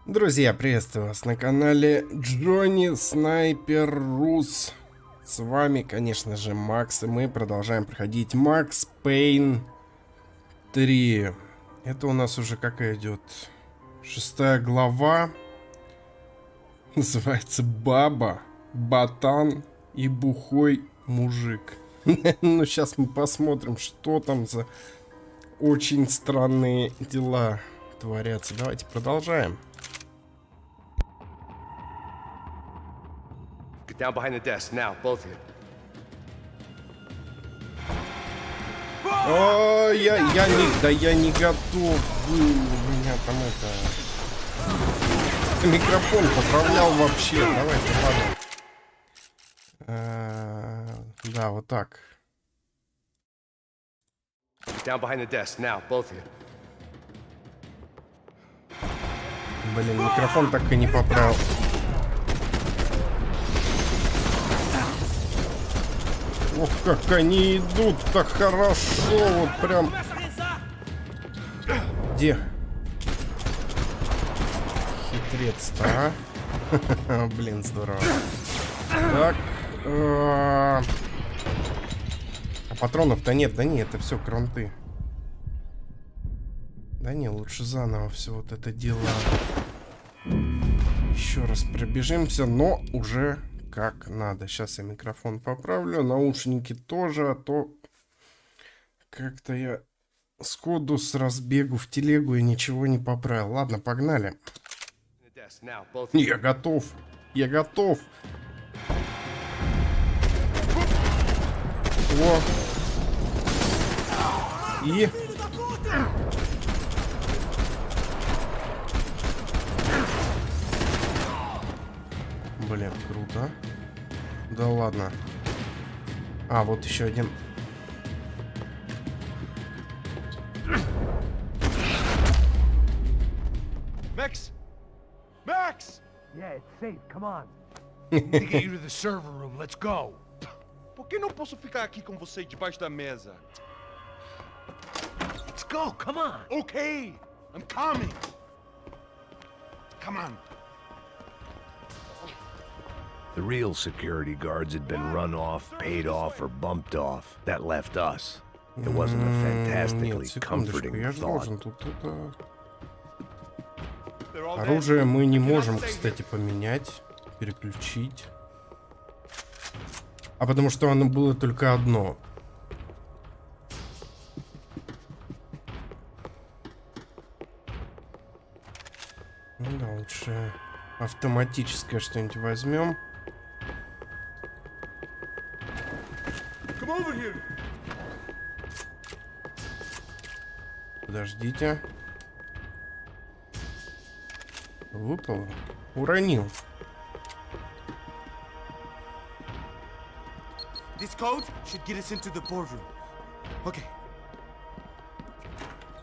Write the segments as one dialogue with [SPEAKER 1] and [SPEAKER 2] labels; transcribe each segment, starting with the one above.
[SPEAKER 1] Друзья, приветствую вас на канале Джонни Снайпер Рус. С вами, конечно же, Макс, и мы продолжаем проходить Max Payne 3. Это у нас уже какая идет? 6 глава. Называется Баба, ботан и бухой мужик. Ну, сейчас мы посмотрим, что там за очень странные дела творятся. Давайте продолжаем.
[SPEAKER 2] Down behind the desk now, both of you.
[SPEAKER 1] О, я не готов был. У меня там микрофон поправлял вообще. Давайте, ладно. Да, вот так.
[SPEAKER 2] Down behind the desk now, both of you.
[SPEAKER 1] Блин, микрофон так и не поправил. Ох, как они идут так хорошо, вот прям. Где? Хитрец-то, а? Блин, здорово. Так. А патронов-то нет, да не, это все кранты. Да не, лучше заново все вот это дело. Еще раз пробежимся, но уже как надо. Сейчас я микрофон поправлю, наушники тоже, а то как-то я сходу с разбегу в телегу и ничего не поправил. Ладно, погнали. Я готов. Я готов. О. И... Блин, круто. Да ладно. А, вот еще один.
[SPEAKER 3] Max! Max!
[SPEAKER 4] Yeah, it's safe. Come on.
[SPEAKER 3] We need to get you to the server room. Let's go. Por que não posso ficar aqui com você debaixo da mesa?
[SPEAKER 4] Let's go. Come on.
[SPEAKER 3] Okay, I'm coming. Come on.
[SPEAKER 5] The real security guards had been run off, paid off, or bumped off. That left us. It wasn't a fantastically comforting thought.
[SPEAKER 1] Оружие мы не можем, кстати, поменять, переключить. А потому что оно было только одно. Ну да, лучше автоматическое что-нибудь возьмем. Подождите. Выпало. Уронил.
[SPEAKER 6] This code should get us into the boardroom. Okay.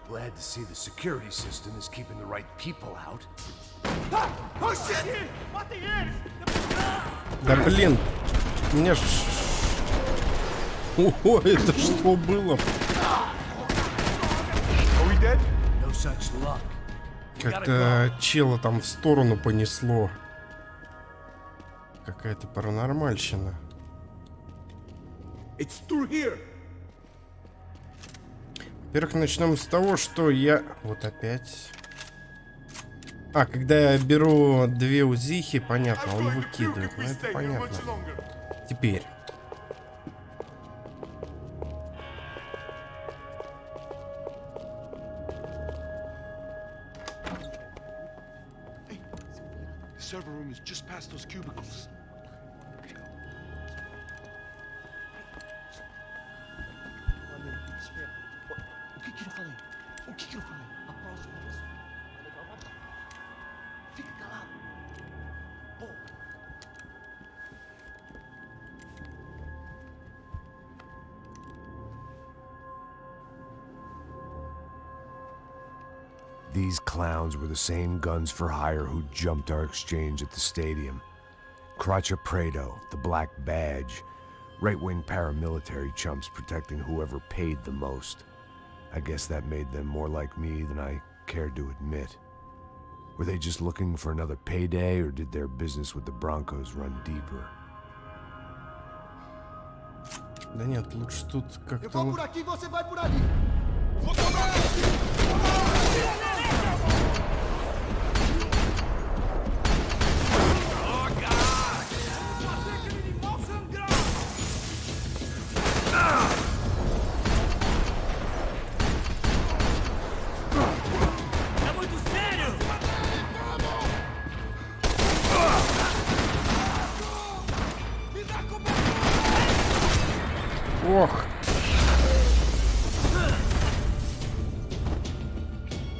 [SPEAKER 5] Glad to see the security system is keeping the right people out.
[SPEAKER 6] Ah! Oh shit!
[SPEAKER 1] Да блин. У меня ж... Ого, это что было?
[SPEAKER 5] No such luck.
[SPEAKER 1] Как-то чела там в сторону понесло. Какая-то паранормальщина.
[SPEAKER 6] It's through here.
[SPEAKER 1] Во-первых, начнем с того, что я... Вот опять... А, когда я беру две узихи, понятно, он выкидывает. Ну, это понятно. Теперь.
[SPEAKER 3] The server room is just past those cubicles. O que eu falei? O que eu falei? A próxima vez. Fica calado. Pô.
[SPEAKER 5] These clowns were the same guns for hire who jumped our exchange at the stadium. Crotcha Prado, the Black Badge. Right-wing paramilitary chumps protecting whoever paid the most. I guess that made them more like me than I cared to admit. Were they just looking for another payday, or did their business with the Broncos run deeper?
[SPEAKER 1] Да нет, лучше тут
[SPEAKER 6] Eu
[SPEAKER 1] как-то...
[SPEAKER 6] vou por aqui, você vai por ali.
[SPEAKER 1] Ох!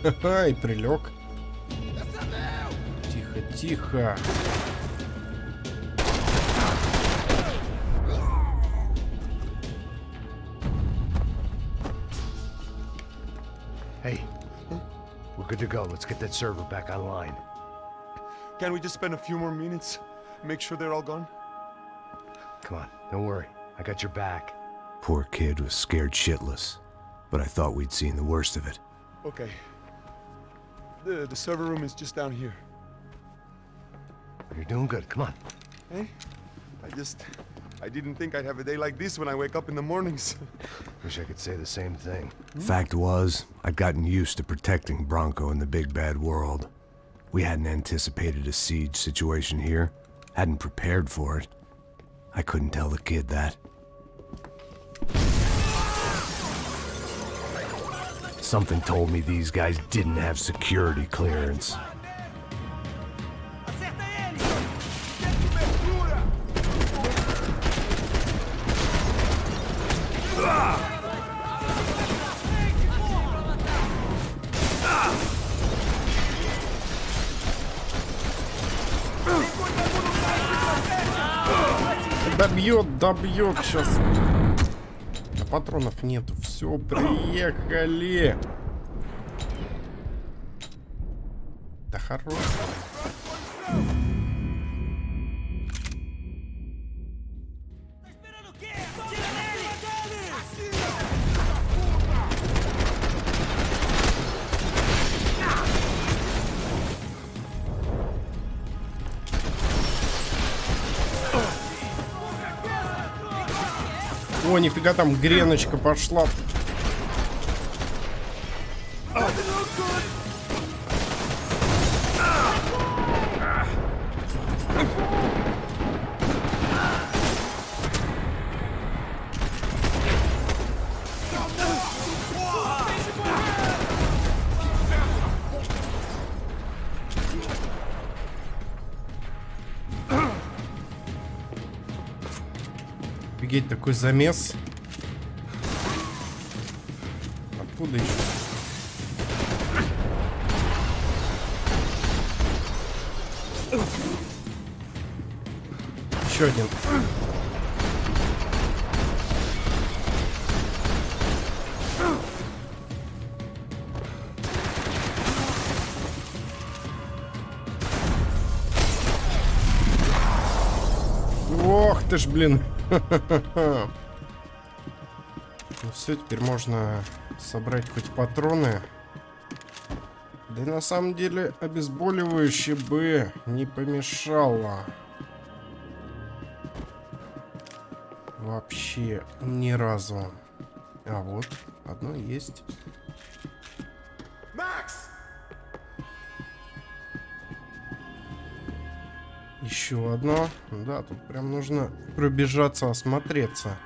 [SPEAKER 1] Ха-ха, и прилег. Тихо, тихо.
[SPEAKER 4] Hey, we're good to go. Let's get that server back online.
[SPEAKER 6] Can we just spend a few more minutes? Make sure they're all gone?
[SPEAKER 4] Come on, don't worry. I got your back.
[SPEAKER 5] Poor kid was scared shitless, but I thought we'd seen the worst of it.
[SPEAKER 6] Okay. The server room is just down here.
[SPEAKER 4] You're doing good. Come on.
[SPEAKER 6] Hey? I didn't think I'd have a day like this when I wake up in the mornings.
[SPEAKER 4] Wish I could say the same thing.
[SPEAKER 5] Fact was, I'd gotten used to protecting Bronco in the big bad world. We hadn't anticipated a siege situation here, hadn't prepared for it. I couldn't tell the kid that. Something told me these guys didn't have security clearance.
[SPEAKER 1] Добьет сейчас. А патронов нету. Все, приехали. Да хорош. О, нифига, там греночка пошла. Офигеть, такой замес. Откуда еще? Еще один. Ох ты ж, блин. Ну все, теперь можно собрать хоть патроны. Да и на самом деле обезболивающее бы не помешало. Вообще ни разу. А вот, одно есть.
[SPEAKER 6] Max!
[SPEAKER 1] Еще одно. Да, тут прям нужно пробежаться, осмотреться.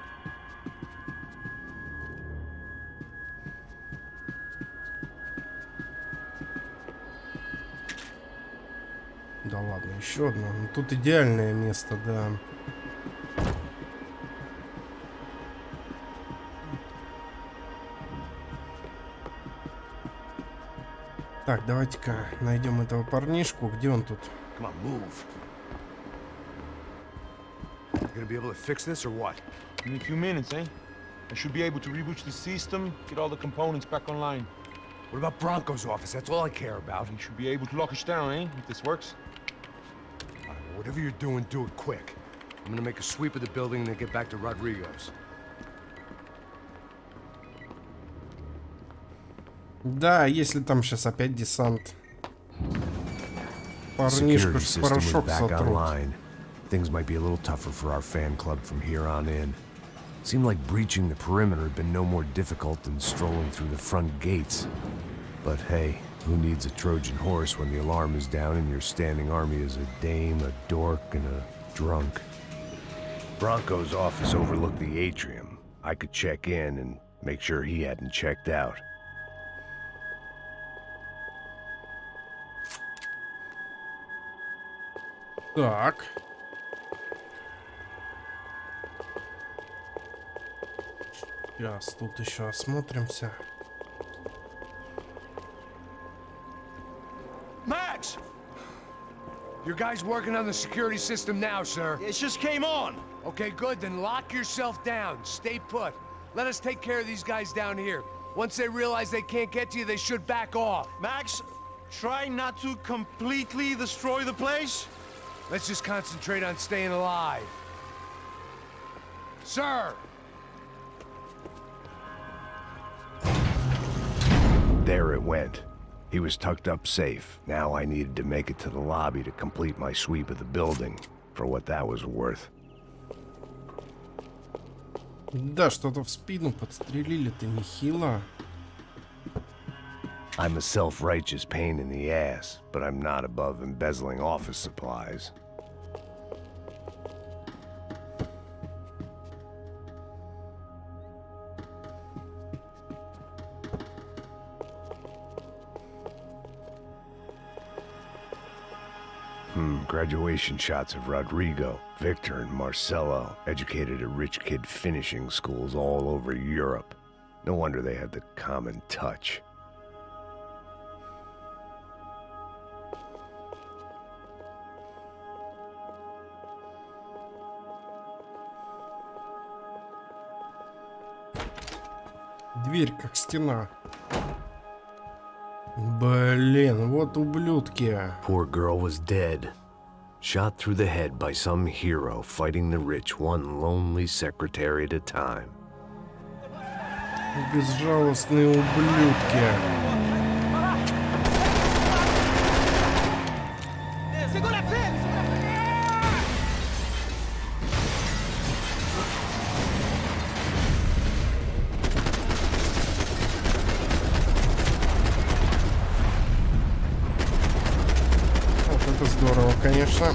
[SPEAKER 1] Да ладно, еще одно. Ну, тут идеальное место, да. Так, давайте-ка найдем этого парнишку. Где он тут?
[SPEAKER 4] Come on, move. You gonna be able to fix this or what?
[SPEAKER 3] In a few minutes, eh? I should be able to reboot the system, get all the components back online.
[SPEAKER 4] What about Bronco's office? That's all I care about.
[SPEAKER 3] We should be able to lock us down, eh? If this works.
[SPEAKER 4] All right, well, whatever you're doing, do it quick. I'm gonna make a sweep of the building and then get back to Rodrigo's.
[SPEAKER 1] Да, если там сейчас опять десант. парнишку
[SPEAKER 5] Security
[SPEAKER 1] ж
[SPEAKER 5] system was
[SPEAKER 1] порошок
[SPEAKER 5] back
[SPEAKER 1] сотрут.
[SPEAKER 5] online. Things might be a little tougher for our fan club from here on in. Seemed like breaching the perimeter had been no more difficult than strolling through the front gates. But hey, who needs a Trojan horse when the alarm is down and your standing army is a dame, a dork, and a drunk? Bronco's office overlooked the atrium. I could check in and make sure he hadn't checked out.
[SPEAKER 1] Так. Сейчас тут еще осмотримся.
[SPEAKER 3] Max!
[SPEAKER 4] Your guys working on the security system now, sir.
[SPEAKER 3] It just came on.
[SPEAKER 4] Okay, good, then lock yourself down. Stay put. Let us take care of these guys down here. Once they realize they can't get to you, they should back off.
[SPEAKER 3] Max, try not to completely destroy the place.
[SPEAKER 4] Let's just concentrate on staying alive. Sir!
[SPEAKER 5] There it went. He was tucked up safe. Now I needed to make it to the lobby to complete my sweep of the building, for what that was worth.
[SPEAKER 1] Да, что-то в спину подстрелили-то нехило.
[SPEAKER 5] I'm a self-righteous pain in the ass, but I'm not above embezzling office supplies. Graduation shots of Rodrigo, Victor, and Marcelo, educated at rich kid finishing schools all over Europe. No wonder they had the common touch.
[SPEAKER 1] Дверь как стена. Блин, вот ублюдки.
[SPEAKER 5] Poor girl was dead. Shot through the head by some hero fighting the rich one lonely secretary at a time.
[SPEAKER 1] Безжалостные ублюдки. Вот это здорово, конечно.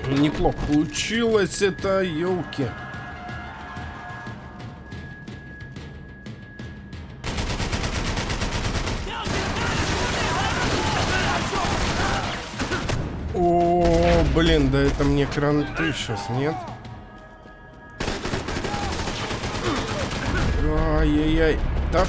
[SPEAKER 1] Неплохо получилось это, ёлки. О, блин, да это мне кранты сейчас, нет? Ай-яй-яй, да.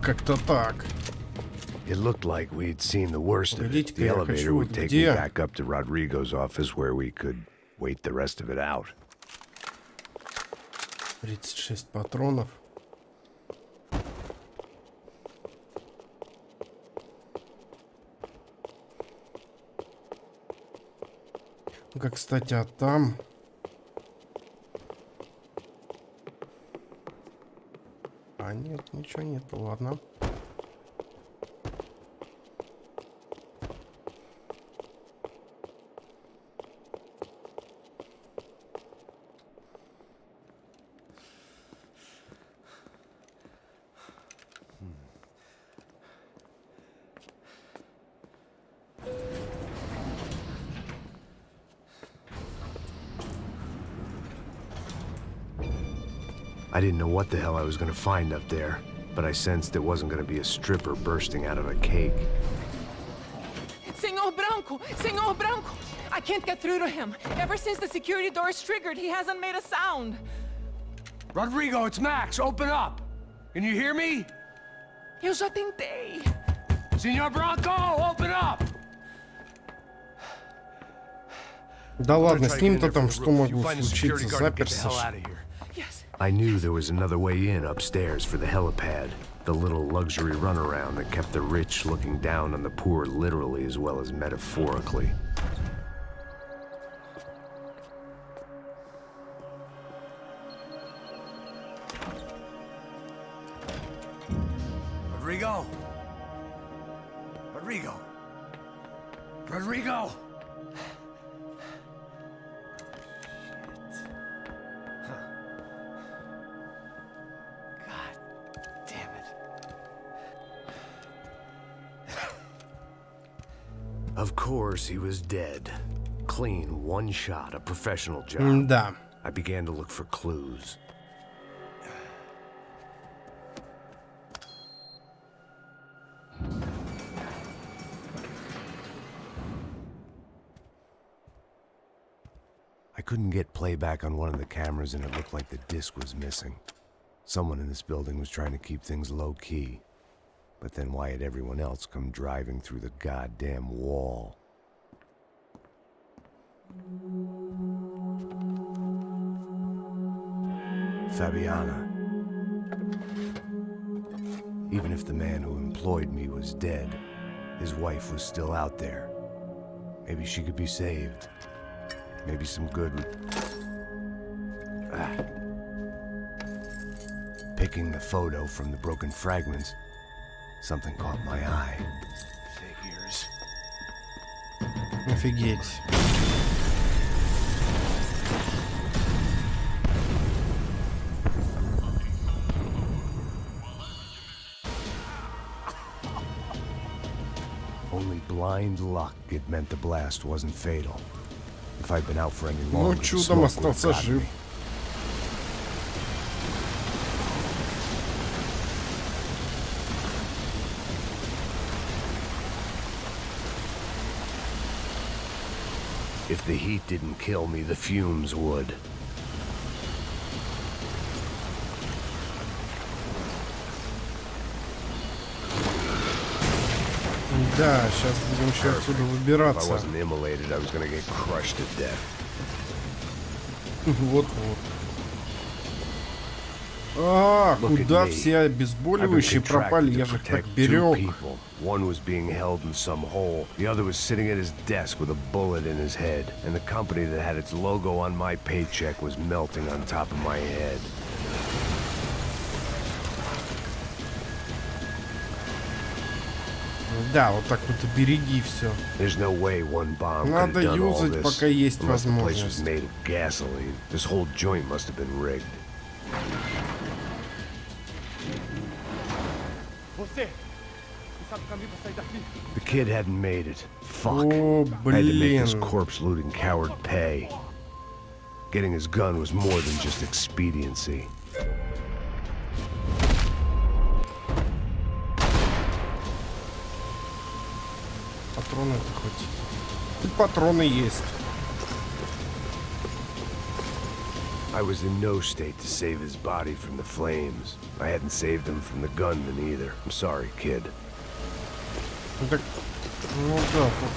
[SPEAKER 1] Как-то так.
[SPEAKER 5] It looked like we'd seen the worst of it. The elevator would take me back up to Rodrigo's office where we could wait the rest of it out.
[SPEAKER 1] 36 патронов. Ну-ка, кстати, а там... А, нет, ничего нету, ладно.
[SPEAKER 5] I didn't know what the hell I was gonna find up there, but I sensed it wasn't gonna be a stripper bursting out of a cake.
[SPEAKER 7] Senor Branco! Senor Branco! I can't get through to him. Ever since the security door is triggered, he hasn't made a sound.
[SPEAKER 4] Rodrigo, it's Max. Open up. Can you hear me?
[SPEAKER 7] Eu já tentei.
[SPEAKER 4] Senor Bronco, open up!
[SPEAKER 1] Да ладно, с ним-то там что могло случиться? Заперся.
[SPEAKER 7] Yes.
[SPEAKER 5] I knew there was another way in upstairs for the helipad. The little luxury runaround that kept the rich looking down on the poor literally as well as metaphorically.
[SPEAKER 4] Rodrigo! Rodrigo! Rodrigo!
[SPEAKER 5] Of course, he was dead. Clean, one shot, a professional job.
[SPEAKER 1] Да.
[SPEAKER 5] I began to look for clues. I couldn't get playback on one of the cameras and it looked like the disc was missing. Someone in this building was trying to keep things low-key. But then why had everyone else come driving through the goddamn wall? Fabiana. Even if the man who employed me was dead, his wife was still out there. Maybe she could be saved. Maybe some good would... Picking the photo from the broken fragments, something caught my eye. Figures.
[SPEAKER 1] Офигеть.
[SPEAKER 5] Only blind luck it meant the blast wasn't fatal. If I'd been out for any
[SPEAKER 1] Ну,
[SPEAKER 5] longer, the
[SPEAKER 1] чудом
[SPEAKER 5] smoke would
[SPEAKER 1] остался
[SPEAKER 5] have gotten
[SPEAKER 1] жив.
[SPEAKER 5] me. If the heat didn't kill me, the fumes would.
[SPEAKER 1] Да, сейчас будем еще отсюда
[SPEAKER 5] If I
[SPEAKER 1] выбираться.
[SPEAKER 5] wasn't immolated, I was gonna get crushed to death.
[SPEAKER 1] Вот-вот. А,
[SPEAKER 5] Look at
[SPEAKER 1] куда
[SPEAKER 5] me.
[SPEAKER 1] все обезболивающие
[SPEAKER 5] I've been
[SPEAKER 1] пропали?
[SPEAKER 5] contracted
[SPEAKER 1] Я
[SPEAKER 5] to
[SPEAKER 1] же их так
[SPEAKER 5] protect two
[SPEAKER 1] берег.
[SPEAKER 5] people. One was being held in some hole. The other was sitting at his desk with a bullet in his head. And the company that had its logo on my paycheck was melting on top of my head.
[SPEAKER 1] Да, вот так вот и береги все.
[SPEAKER 5] There's no way one bomb could
[SPEAKER 1] Надо
[SPEAKER 5] have done all
[SPEAKER 1] юзать,
[SPEAKER 5] this
[SPEAKER 1] пока есть
[SPEAKER 5] unless the place was
[SPEAKER 1] возможность.
[SPEAKER 5] made of gasoline. This whole joint must have been rigged.
[SPEAKER 3] Você! Você sabe o caminho pra sair daqui?
[SPEAKER 5] The kid hadn't made it. Fuck.
[SPEAKER 1] О,
[SPEAKER 5] I had to make this
[SPEAKER 1] блин.
[SPEAKER 5] corpse-looting coward pay. Getting his gun was more than just expediency.
[SPEAKER 1] Патроны-то хоть. Тут патроны есть.
[SPEAKER 5] I was in no state to save his body from the flames. I hadn't saved him from the gunman either. I'm sorry, kid.
[SPEAKER 1] Ну так, ну да, тут.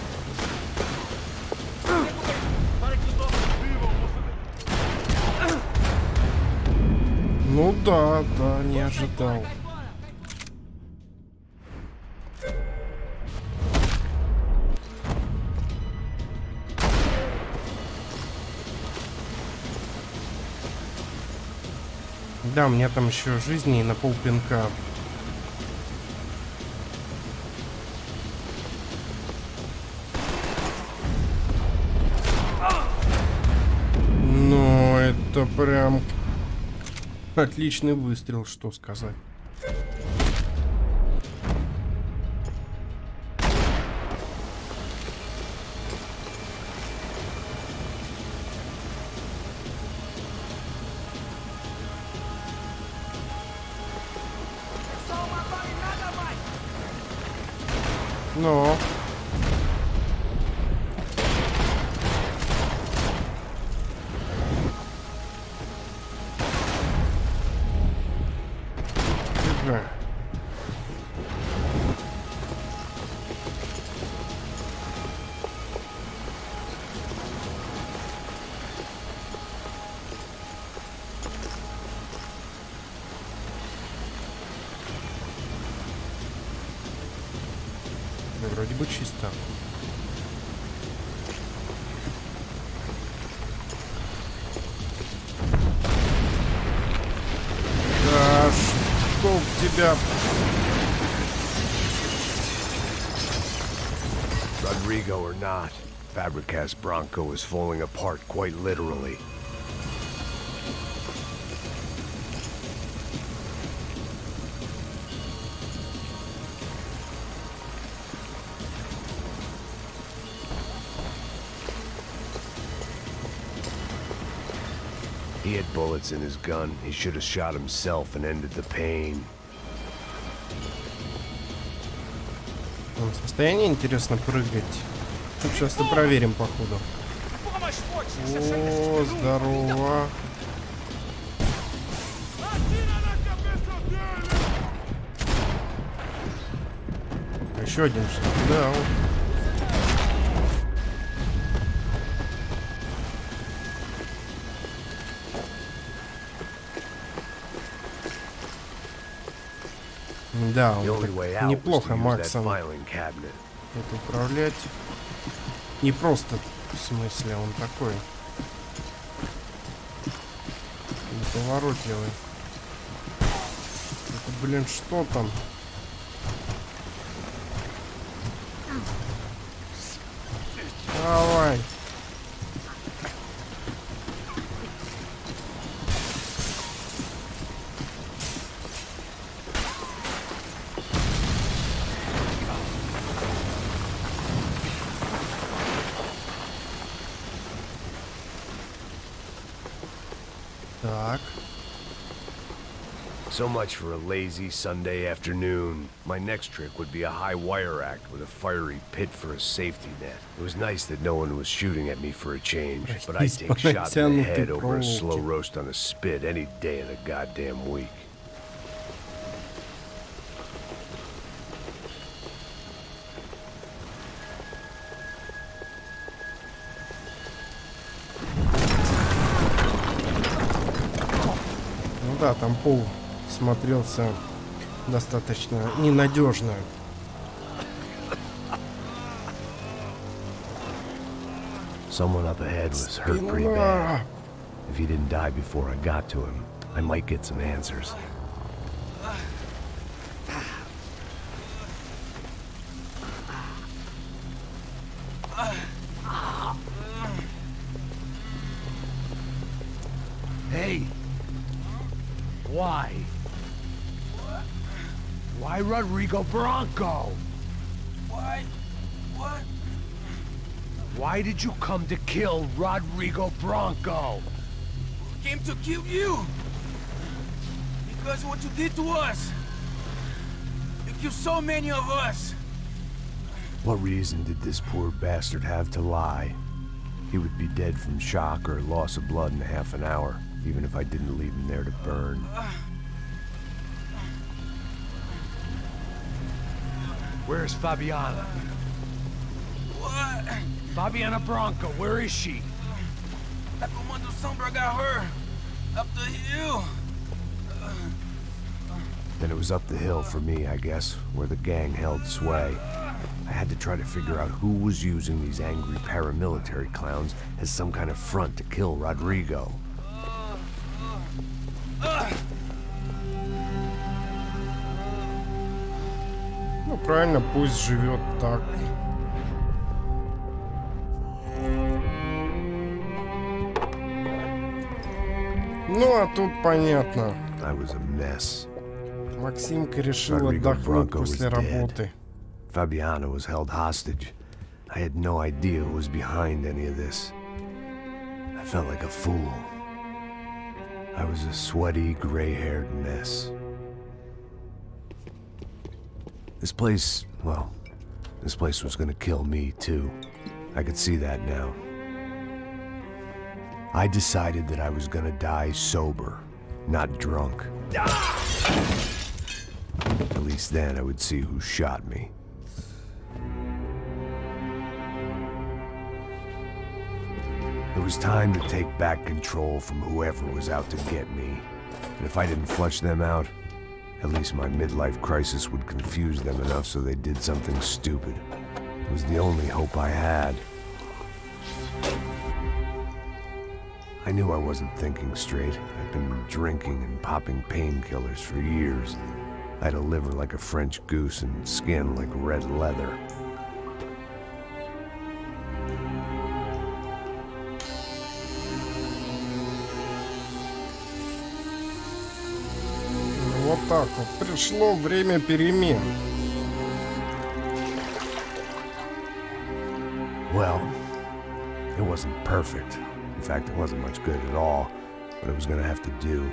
[SPEAKER 1] Ну да, да, не ожидал. Да, у меня там еще жизни на полпинка. Ну, это прям отличный выстрел, что сказать. Но. Ага. Вроде бы чисто. Да, чтоб тебя...
[SPEAKER 5] Rodrigo or not, Fabricas Bronco is falling apart quite literally. He had bullets in his gun. He should have shot himself and ended the pain.
[SPEAKER 1] Он в состоянии, интересно, прыгать? Ну, сейчас и проверим, походу. О, здорово. Еще один, что ли? Да, вот. Да, он так неплохо Максом это управлять. Не просто, в смысле, он такой неповоротливый. Это, блин, что там? Давай. Так.
[SPEAKER 5] So much for a lazy Sunday afternoon. My next trick would be a high wire act with a fiery pit for a safety net. It was nice that no one was shooting at me for a change, but I'd take a shot in the head over a slow roast on a spit any day of the goddamn week.
[SPEAKER 1] Да, там пол смотрелся достаточно ненадежно.
[SPEAKER 5] Someone up ahead was hurt pretty bad. If he didn't die before I got to him, I might get some answers.
[SPEAKER 4] Hey! Why? Why Rodrigo Bronco?
[SPEAKER 8] Why? What?
[SPEAKER 4] Why did you come to kill Rodrigo Bronco?
[SPEAKER 8] Came to kill you. Because of what you did to us. You killed so many of us.
[SPEAKER 5] What reason did this poor bastard have to lie? He would be dead from shock or loss of blood in half an hour, even if I didn't leave him there to burn.
[SPEAKER 4] Where's Fabiana?
[SPEAKER 8] What?
[SPEAKER 4] Fabiana Bronco, where is she?
[SPEAKER 8] That Comando Sombra got her. Up the hill.
[SPEAKER 5] Then it was up the hill for me, I guess, where the gang held sway. I had to try to figure out who was using these angry paramilitary clowns as some kind of front to kill Rodrigo.
[SPEAKER 1] Ну, правильно, пусть живет так. Ну, а тут понятно.
[SPEAKER 5] I was a mess.
[SPEAKER 1] Максимка решил
[SPEAKER 5] Rodrigo
[SPEAKER 1] отдохнуть
[SPEAKER 5] Bronco was
[SPEAKER 1] после работы.
[SPEAKER 5] Fabiana was held hostage. I had no idea who was behind any of this. I felt like a fool. I was a sweaty, gray-haired mess. This place, well, this place was gonna kill me too. I could see that now. I decided that I was gonna die sober, not drunk. At least then I would see who shot me. It was time to take back control from whoever was out to get me. And if I didn't flush them out, at least my midlife crisis would confuse them enough so they did something stupid. It was the only hope I had. I knew I wasn't thinking straight. I'd been drinking and popping painkillers for years. I had a liver like a French goose and skin like red leather.
[SPEAKER 1] Вот так вот. Пришло время перемен.
[SPEAKER 5] Well, it wasn't perfect. In fact, it wasn't much good at all, but it was gonna have to do.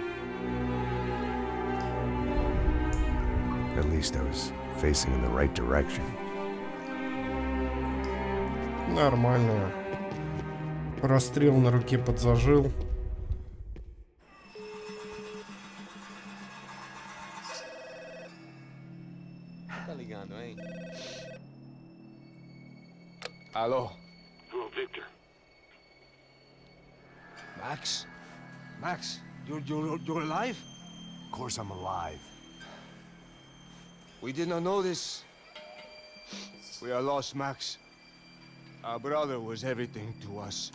[SPEAKER 5] At least I was facing in the right direction.
[SPEAKER 1] Нормально. Расстрел на руке подзажил.
[SPEAKER 3] Hello. Hello, Victor. Max? Max, you're alive?
[SPEAKER 5] Of course I'm alive.
[SPEAKER 3] We did not know this. We are lost, Max. Our brother was everything to us.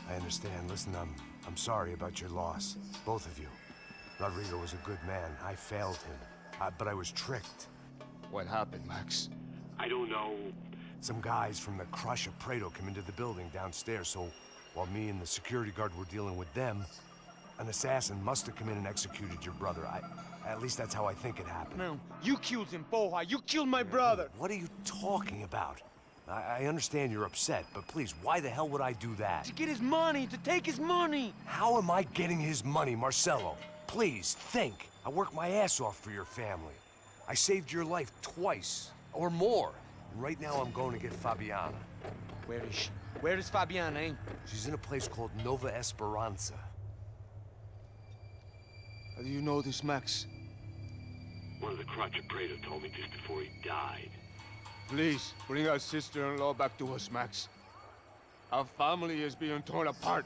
[SPEAKER 5] I understand. Listen, I'm sorry about your loss. Both of you. Rodrigo was a good man. I failed him. But I was tricked.
[SPEAKER 3] What happened, Max?
[SPEAKER 9] I don't know.
[SPEAKER 5] Some guys from the Crush of Prado came into the building downstairs, so while me and the security guard were dealing with them, an assassin must have come in and executed your brother. At least that's how I think it happened.
[SPEAKER 8] No, you killed him, Boha. You killed my brother.
[SPEAKER 5] What are you talking about? I understand you're upset, but please, why the hell would I do that?
[SPEAKER 8] To get his money, to take his money.
[SPEAKER 5] How am I getting his money, Marcelo? Please, think. I worked my ass off for your family. I saved your life twice, or more. And right now I'm going to get Fabiana.
[SPEAKER 8] Where is she? Where is Fabiana, eh?
[SPEAKER 5] She's in a place called Nova Esperanza.
[SPEAKER 3] How do you know this, Max?
[SPEAKER 9] One of the Crotch of Prado told me just before he died.
[SPEAKER 3] Please, bring our sister-in-law back to us, Max. Our family is being torn apart.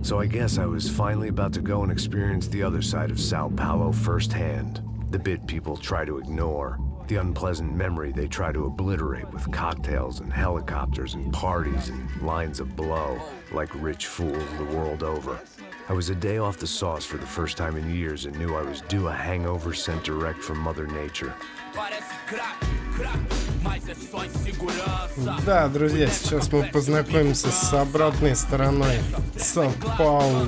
[SPEAKER 5] So I guess I was finally about to go and experience the other side of Sao Paulo firsthand. The bit people try to ignore. The unpleasant memory they try to obliterate with cocktails and helicopters and parties and lines of blow, like rich fools the world over. I was a day off the sauce for the first time in years and knew I was due a hangover sent direct from Mother Nature.
[SPEAKER 1] Да, друзья, сейчас мы познакомимся с обратной стороной Сан-Паулу.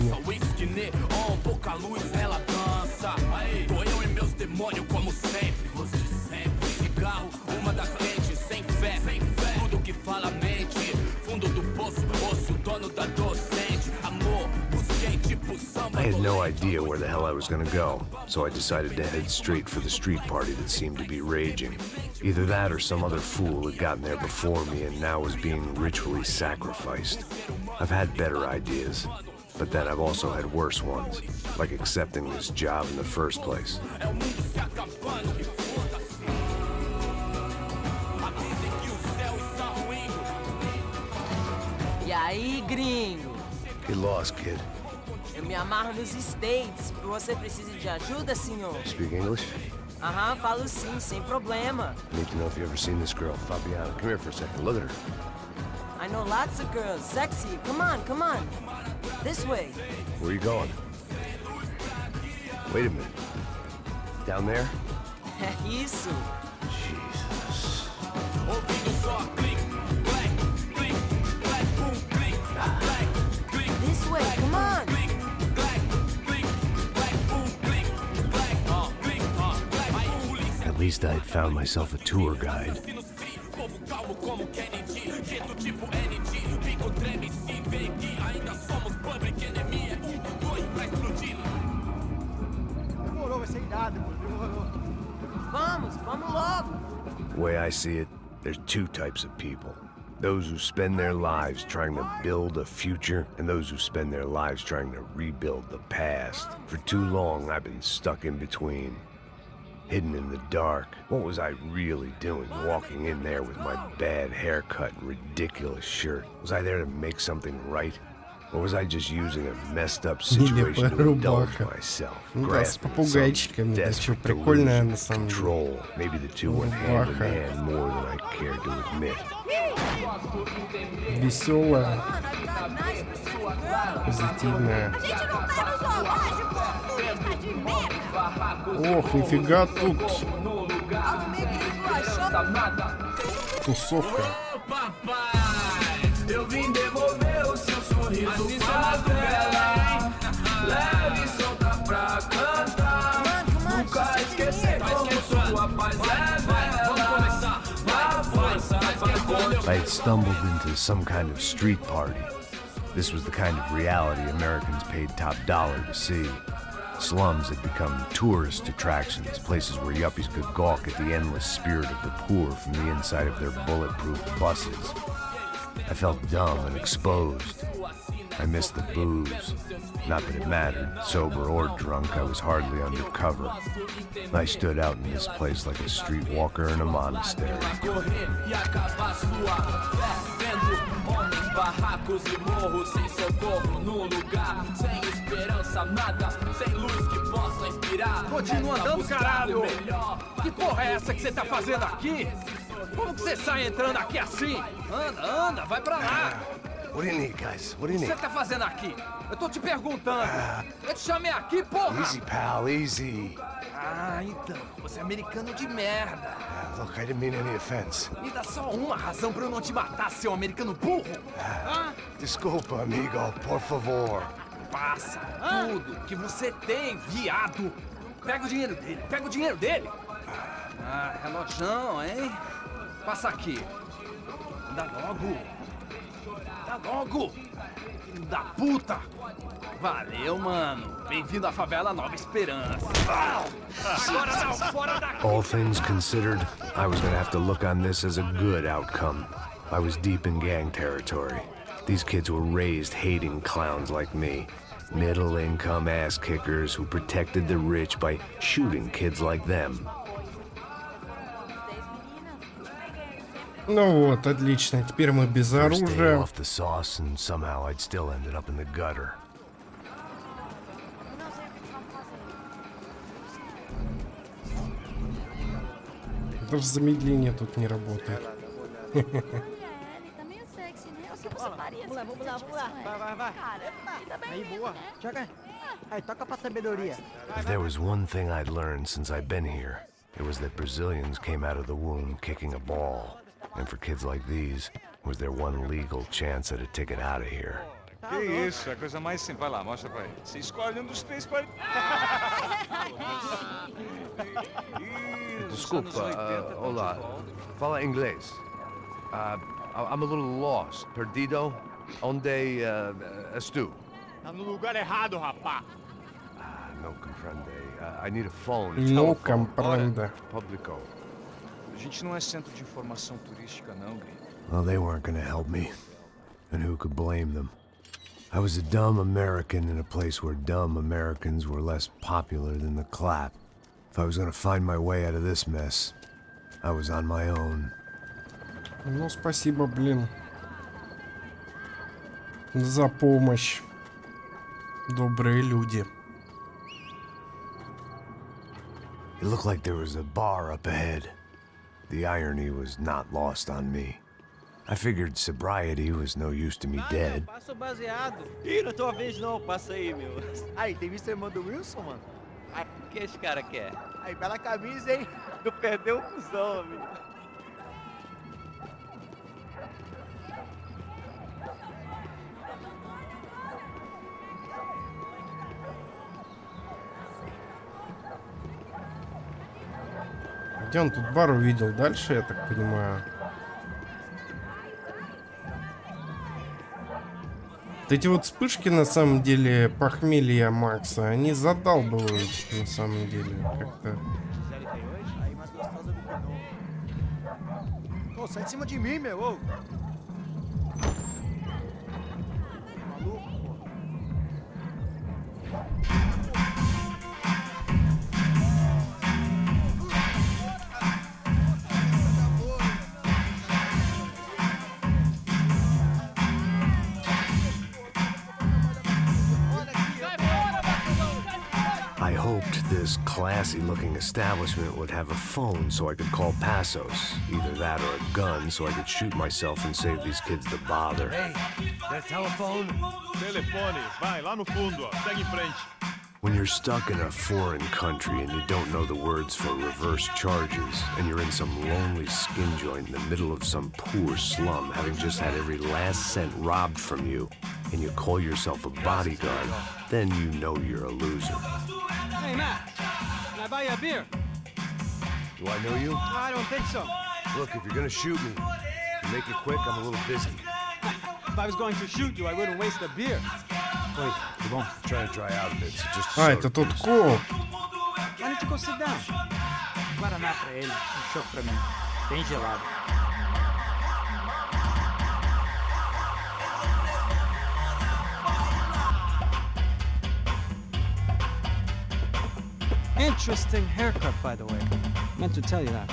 [SPEAKER 5] I had no idea where the hell I was gonna go, so I decided to head straight for the street party that seemed to be raging. Either that or some other fool had gotten there before me and now was being ritually sacrificed. I've had better ideas, but then I've also had worse ones, like accepting this job in the first place.
[SPEAKER 10] E aí, gringo?
[SPEAKER 5] Get lost, kid.
[SPEAKER 10] Eu me amarro nos States. Você precisa de ajuda, senhor?
[SPEAKER 5] Speak English?
[SPEAKER 10] Aham, falo sim, sem problema.
[SPEAKER 5] I need to know if you've ever seen this girl, Fabiana. Come here for a second. Look at her.
[SPEAKER 10] I know lots of girls. Sexy. Come on, come on. This way.
[SPEAKER 5] Where are you going? Wait a minute. Down there?
[SPEAKER 10] Isso.
[SPEAKER 5] Jesus.
[SPEAKER 10] This way, come on.
[SPEAKER 5] At least I had found myself a tour guide.
[SPEAKER 10] Vamos logo.
[SPEAKER 5] The way I see it, there's two types of people. Those who spend their lives trying to build a future, and those who spend their lives trying to rebuild the past. For too long, I've been stuck in between. hidden in the dark. What was I really doing walking in there with my bad haircut and ridiculous shirt? Was I there to make something right? Or was I just using a messed up situation to indulge myself?
[SPEAKER 1] Ну да, с попугайчиками, да что, прикольная на самом деле.
[SPEAKER 5] Control. Maybe the two went hand in hand more than I cared to admit.
[SPEAKER 1] Веселая, позитивная. Ох, нифига тут тусовка.
[SPEAKER 5] I had stumbled into some kind of street party. This was the kind of reality Americans paid top dollar to see. Slums had become tourist attractions, places where yuppies could gawk at the endless spirit of the poor from the inside of their bulletproof buses. I felt dumb and exposed. I missed the booze. Not that it mattered. Sober or drunk, I was hardly undercover. I stood out in this place like a streetwalker in a monastery.
[SPEAKER 8] Continua andando, caralho! Que porra é essa que você tá fazendo aqui? Como que você sai entrando aqui assim? Anda, vai pra lá!
[SPEAKER 5] What do you need, guys? What do you
[SPEAKER 8] O que
[SPEAKER 5] need?
[SPEAKER 8] você tá fazendo aqui? Eu tô te perguntando. Eu te chamei aqui, porra!
[SPEAKER 5] Easy, pal, easy.
[SPEAKER 8] Ah, então, você é americano de merda.
[SPEAKER 5] Look, I didn't mean any offense.
[SPEAKER 8] Me dá só uma razão pra eu não te matar, seu americano burro.
[SPEAKER 5] Desculpa, amigo, por favor.
[SPEAKER 8] Passa tudo que você tem, viado. Pega o dinheiro dele, Ah, relojão, hein? Passa aqui. Dá logo. Filho da puta. Valeu, mano. Bem-vindo à favela Nova Esperança. Agora não, fora daqui.
[SPEAKER 5] All things considered, I was gonna have to look on this as a good outcome. I was deep in gang territory. These kids were raised hating clowns like me. Middle-income ass-kickers who protected the rich by shooting kids like them.
[SPEAKER 1] Ну вот, отлично. Теперь мы без
[SPEAKER 5] First day
[SPEAKER 1] оружия.
[SPEAKER 5] off the sauce, and somehow I'd still ended up in the gutter.
[SPEAKER 1] Даже замедление тут не работает.
[SPEAKER 5] If there was one thing I'd learned since I've been here, it was that Brazilians came out of the womb kicking a ball. And for kids like these, it was their one legal chance at a ticket out of here.
[SPEAKER 11] Que isso, a coisa mais simples. Vai lá, mostra pra ele. Você escolhe dos três para...
[SPEAKER 2] Desculpa, olá. Fala inglês. I'm a little lost. Perdido? Onde és tu?
[SPEAKER 3] Tá no lugar errado, rapá.
[SPEAKER 2] No comprende. I need a phone.
[SPEAKER 1] No
[SPEAKER 2] Telephone.
[SPEAKER 1] comprende.
[SPEAKER 2] Publico.
[SPEAKER 11] A gente não é centro de informação turística, não, gringo.
[SPEAKER 5] Well, they weren't gonna help me. And who could blame them? I was a dumb American in a place where dumb Americans were less popular than the clap. If I was gonna find my way out of this mess, I was on my own.
[SPEAKER 1] Ну, спасибо, блин, за помощь. Добрые люди.
[SPEAKER 5] It looked like there was a bar up ahead. The irony was not lost on me. I figured sobriety was no use to me dead.
[SPEAKER 12] Passo baseado. Ih, não é tua vez não, passa aí, meu. Aí, tem visto a irmã do Wilson, mano? Aí, o que esse cara quer? Aí, bela camisa, hein? Tu perdeu o cuzão, amigo.
[SPEAKER 1] Где он тут бар увидел? Дальше, я так понимаю. Вот эти вот вспышки, на самом деле, похмелья Макса, они задалбывают, на самом деле, как-то.
[SPEAKER 12] Ô, sai de cima de mim, meu. Ô. Maluco, pô.
[SPEAKER 5] hoped this classy-looking establishment would have a phone so I could call Passos. Either that or a gun so I could shoot myself and save these kids the bother.
[SPEAKER 4] Hey, that telephone?
[SPEAKER 6] Telefone, vai lá no fundo, ó. Segue em frente.
[SPEAKER 5] When you're stuck in a foreign country and you don't know the words for reverse charges, and you're in some lonely skin joint in the middle of some poor slum, having just had every last cent robbed from you, and you call yourself a bodyguard, then you know you're a loser.
[SPEAKER 12] Hey, Matt, can I buy you a beer?
[SPEAKER 5] Do I know you?
[SPEAKER 12] I don't think so.
[SPEAKER 5] Look, if you're gonna shoot me, you make it quick, I'm a little busy.
[SPEAKER 12] If I was going to shoot you, I wouldn't waste a beer.
[SPEAKER 5] Wait, come on. I'm trying to dry out a bit, so just
[SPEAKER 1] А, это тот коп.
[SPEAKER 12] Why don't you go sit down? Guaraná pra ele, chopp pra mim. Bem gelado. Interesting haircut, by the way. Meant to tell you that.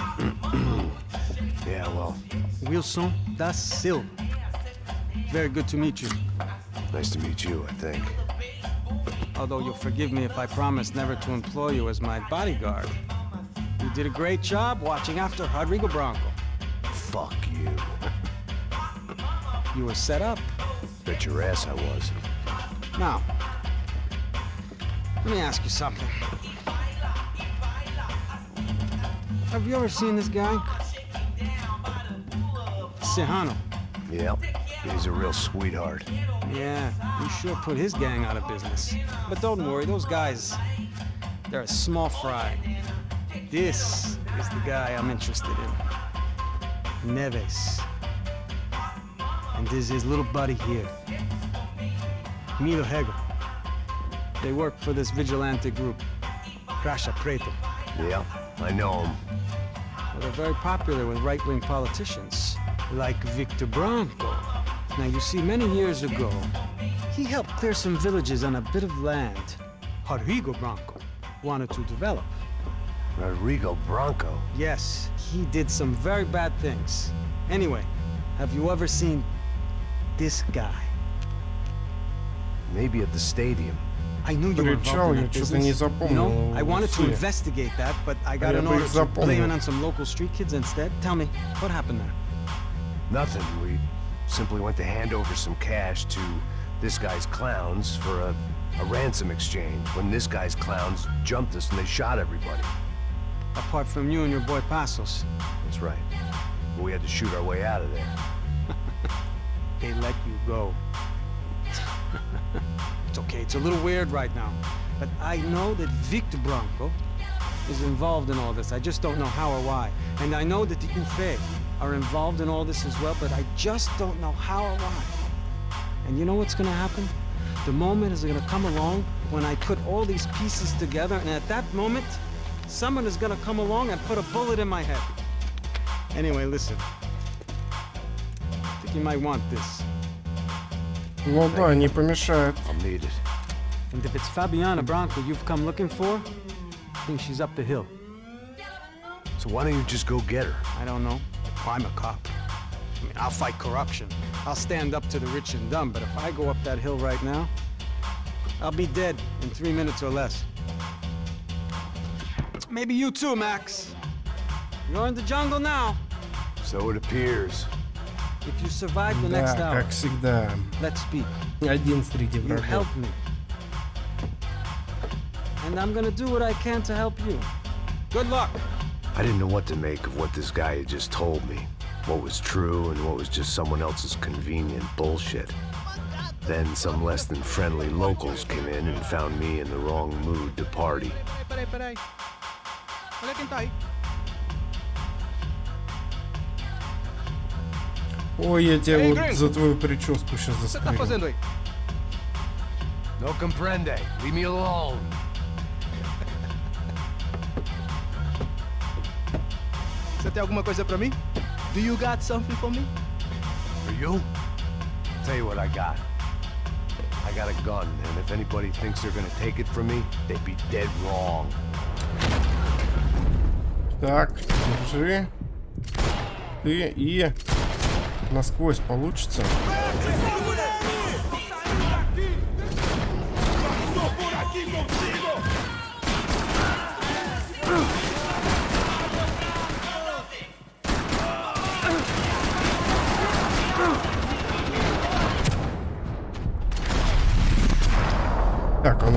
[SPEAKER 5] Yeah, well,
[SPEAKER 12] Wilson da Silva. Very good to meet you.
[SPEAKER 5] nice to meet you, I think.
[SPEAKER 12] Although you'll forgive me if I promise never to employ you as my bodyguard. You did a great job watching after Rodrigo Bronco.
[SPEAKER 5] Fuck you.
[SPEAKER 12] You were set up.
[SPEAKER 5] Bet your ass I was.
[SPEAKER 12] Now, let me ask you something. Have you ever seen this guy? Sejano.
[SPEAKER 5] Yep, he's a real sweetheart.
[SPEAKER 12] Yeah, he sure put his gang out of business. But don't worry, those guys, they're a small fry. This is the guy I'm interested in. Neves. And this is his little buddy here. Milo Hegel. They work for this vigilante group, Crasha Preto.
[SPEAKER 5] Yeah, I know him.
[SPEAKER 12] Well, they're very popular with right-wing politicians, like Victor Bronco. Now, you see, many years ago, he helped clear some villages on a bit of land Rodrigo Bronco wanted to develop.
[SPEAKER 5] Rodrigo Bronco?
[SPEAKER 12] Yes, he did some very bad things. Anyway, have you ever seen this guy?
[SPEAKER 5] Maybe at the stadium.
[SPEAKER 12] I knew you were involved in that business. You know, I wanted to investigate that, but I got an order to blame it on some local street kids instead. Tell me, what happened there?
[SPEAKER 5] Nothing. We simply went to hand over some cash to this guy's clowns for a ransom exchange when this guy's clowns jumped us and they shot everybody.
[SPEAKER 12] Apart from you and your boy Passos.
[SPEAKER 5] That's right. But we had to shoot our way out of there.
[SPEAKER 12] They let you go. It's okay, it's a little weird right now. But I know that Victor Bronco is involved in all this. I just don't know how or why. And I know that the UFE are involved in all this as well, but I just don't know how or why. And you know what's gonna happen? The moment is gonna come along when I put all these pieces together, and at that moment, someone is gonna come along and put a bullet in my head. Anyway, listen. I think you might want this.
[SPEAKER 1] Ну да, не помешает.
[SPEAKER 5] I'll need it.
[SPEAKER 12] And if it's Fabiana Bronco you've come looking for, I think she's up the hill.
[SPEAKER 5] So why don't you just go get her?
[SPEAKER 12] I don't know. I'm a cop. I mean, I'll fight corruption. I'll stand up to the rich and dumb, but if I go up that hill right now, I'll be dead in 3 minutes or less. Maybe you too, Max. You're in the jungle now.
[SPEAKER 5] So it appears.
[SPEAKER 12] If you survive the next
[SPEAKER 1] Да,
[SPEAKER 12] hour,
[SPEAKER 1] как всегда.
[SPEAKER 12] let's speak.
[SPEAKER 1] Один среди
[SPEAKER 12] You
[SPEAKER 1] врагов.
[SPEAKER 12] help me. And I'm gonna do what I can to help you. Good luck.
[SPEAKER 5] I didn't know what to make of what this guy had just told me. What was true and what was just someone else's convenient bullshit. Then some less than friendly locals came in and found me in the wrong mood to party.
[SPEAKER 12] Peraí. Olha quem tá aí.
[SPEAKER 1] Ой, я тебя вот за твою прическу сейчас
[SPEAKER 12] O que você tá
[SPEAKER 1] застрелю.
[SPEAKER 12] fazendo aí?
[SPEAKER 5] No comprende. Leave me alone.
[SPEAKER 12] Você tem alguma coisa pra mim? Do you got something for me?
[SPEAKER 5] For you? Tell you what I got. I got a gun, and if anybody thinks they're gonna take it from me, they'd be dead wrong.
[SPEAKER 1] Так, держи. Ты и насквозь получится.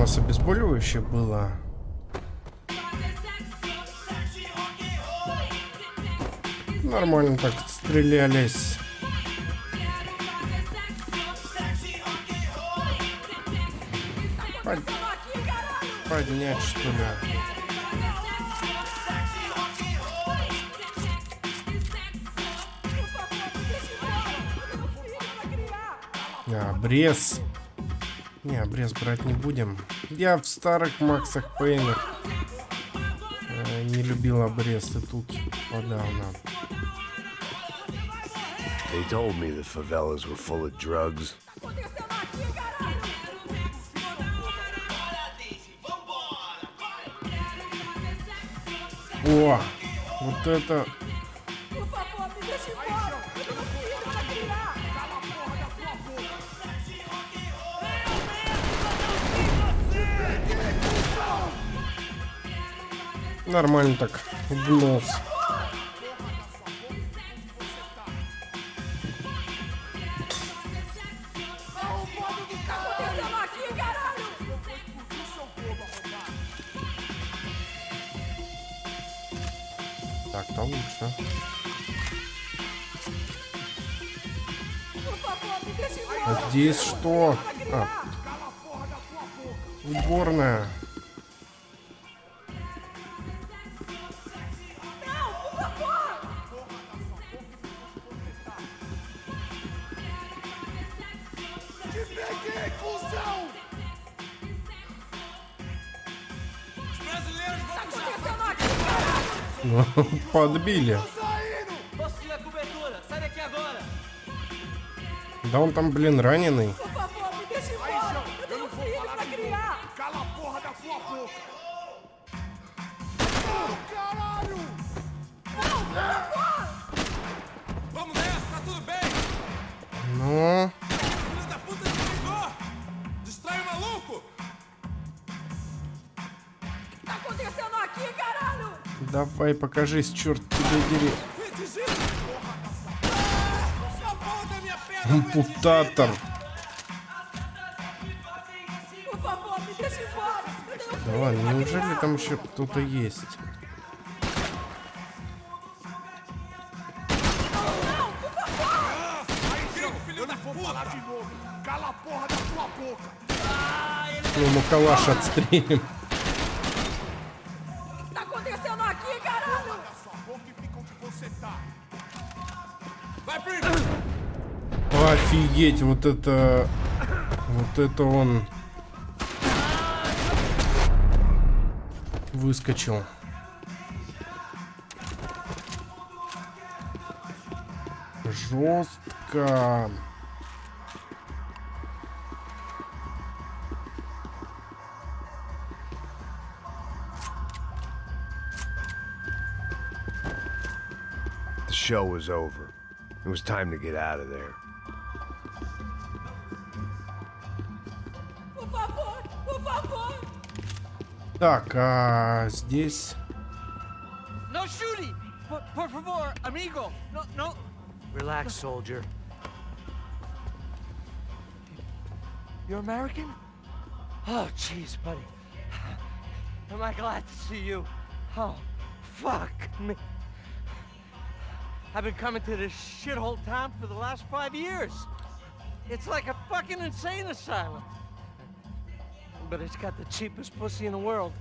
[SPEAKER 1] нас обезболивающее было. Нормально так стрелялись. Поднять, что ли? Обрез. Не, обрез брать не будем. Я в старых Максах Пейнах не любил обрез, и тут подавно.
[SPEAKER 5] They told me the favelas were full of drugs.
[SPEAKER 1] О, вот это... Нормально так, в нос. Так-то лучше. А здесь что? А, уборная. Подбили. Да он там, блин, раненый. Ну... Давай, покажись, черт тебя дери. Ампутатор. Да ладно, неужели там еще кто-то есть? Ну, мы калаш отстрелим. Офигеть, вот это он выскочил. Жестко.
[SPEAKER 5] The show was over. It was time to get out of there.
[SPEAKER 1] Так, а здесь...
[SPEAKER 8] No shooting! Por favor, amigo! No, no! Relax, soldier. You're American? Oh, jeez, buddy. Am I glad to see you? Oh, fuck me. I've been coming to this shithole town for the last 5 years. It's like a fucking insane asylum. But it's got the cheapest pussy in the world.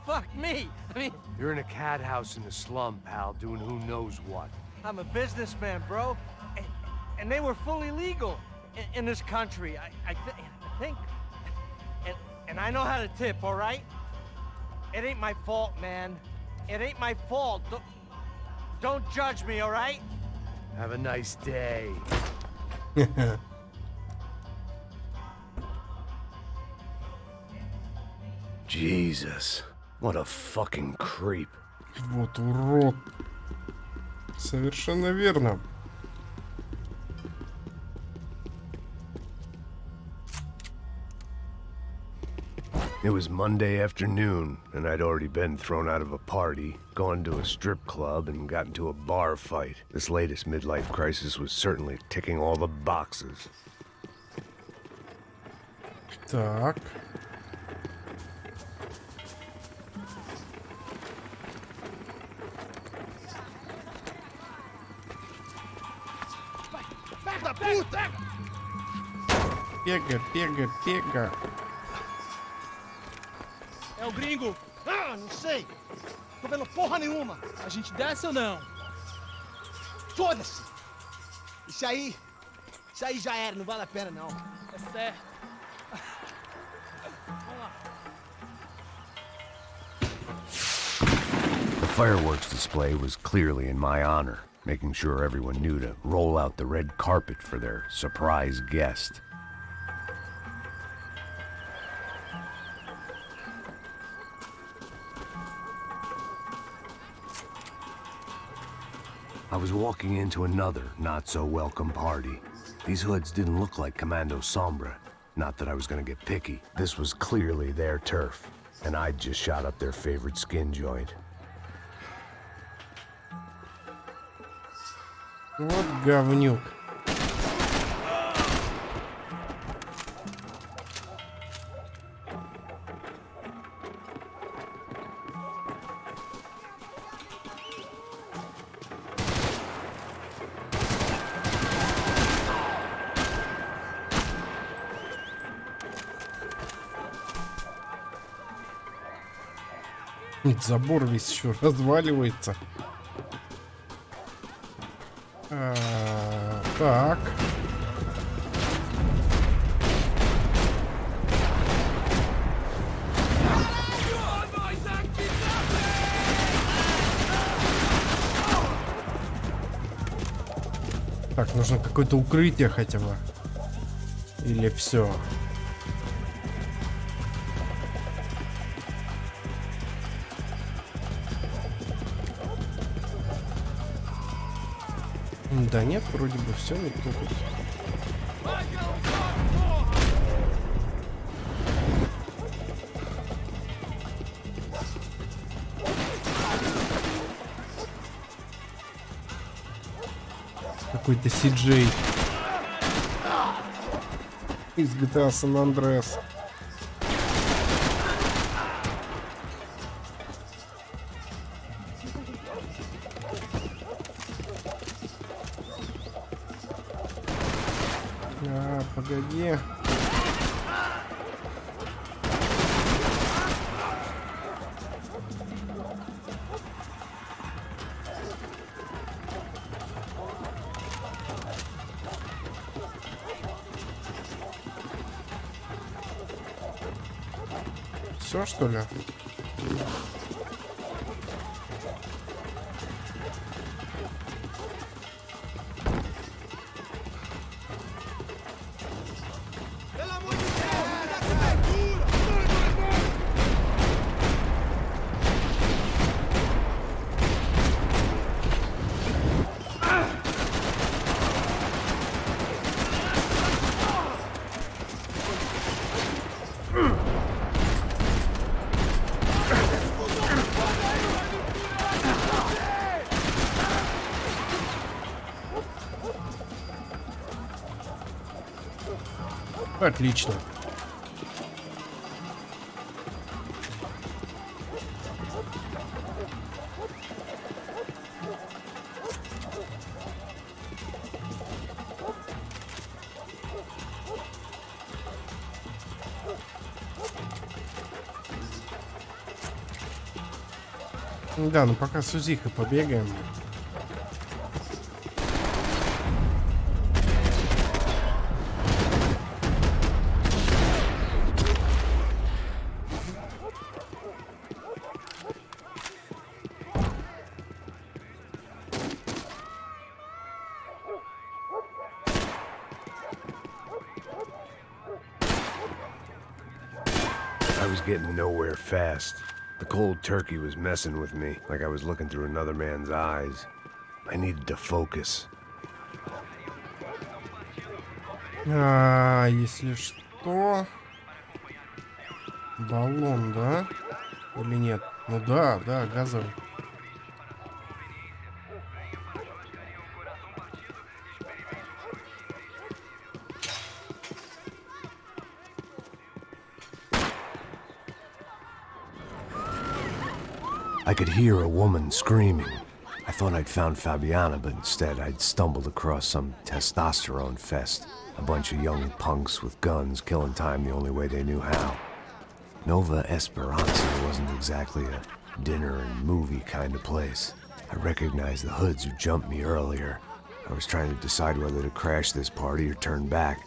[SPEAKER 8] Fuck me! I mean...
[SPEAKER 5] You're in a cat house in the slum, pal, doing who knows what.
[SPEAKER 8] I'm a businessman, bro. And they were fully legal in this country. I think... And I know how to tip, all right? It ain't my fault, man. It ain't my fault. Don't judge me, all right?
[SPEAKER 5] Have a nice day. Jesus, what a fucking creep.
[SPEAKER 1] Вот урод. Совершенно верно.
[SPEAKER 5] It was Monday afternoon, and I'd already been thrown out of a party, gone to a strip club, and got into a bar fight. This latest midlife crisis was certainly ticking all the boxes.
[SPEAKER 1] Так. Pega, pega, pega.
[SPEAKER 13] É o gringo. Ah, não sei. Tô vendo porra nenhuma. A gente desce ou não? Foda-se. Isso aí já era, não vale a pena não. É certo. Vamos lá.
[SPEAKER 5] The fireworks display was clearly in my honor, making sure everyone knew to roll out the red carpet for their surprise guest. I was walking into another not-so-welcome party. These hoods didn't look like Commando Sombra. Not that I was gonna get picky. This was clearly their turf, and I'd just shot up their favorite skin joint.
[SPEAKER 1] Вот говнюк. Забор весь еще разваливается. Так. Так, нужно какое-то укрытие хотя бы. Или все. Да нет, вроде бы все неплохо. Какой-то CJ из GTA San Andreas. Погоди. Все, что ли? Отлично. Да, ну пока с Узихой побегаем.
[SPEAKER 5] I was getting nowhere fast. The cold turkey was messing with me, like I was looking through another man's eyes. I needed to focus.
[SPEAKER 1] Если что... Баллон, да? Или нет? Ну да, да, газовый.
[SPEAKER 5] I could hear a woman screaming. I thought I'd found Fabiana, but instead I'd stumbled across some testosterone fest. A bunch of young punks with guns killing time the only way they knew how. Nova Esperanza wasn't exactly a dinner and movie kind of place. I recognized the hoods who jumped me earlier. I was trying to decide whether to crash this party or turn back,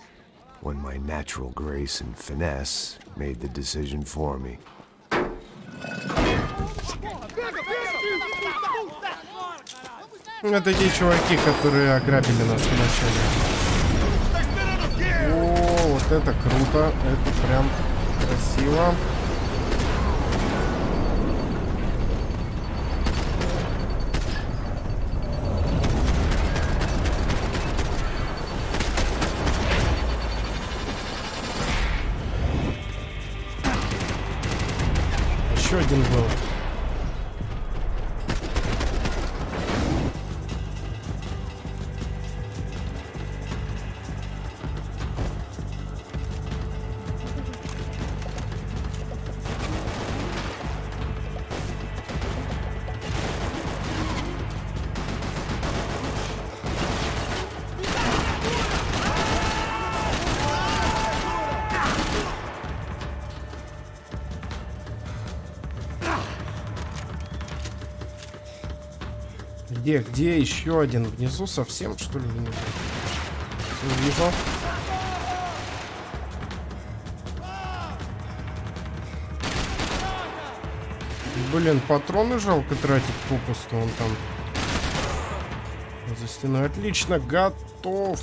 [SPEAKER 5] when my natural grace and finesse made the decision for me.
[SPEAKER 1] Это те чуваки, которые ограбили нас вначале. О, вот это круто, это прям красиво. Еще один был. Где еще один? Внизу совсем, что ли, внизу? Все вижу. Блин, патроны жалко тратить попусту. Он там за стеной. Отлично, готов.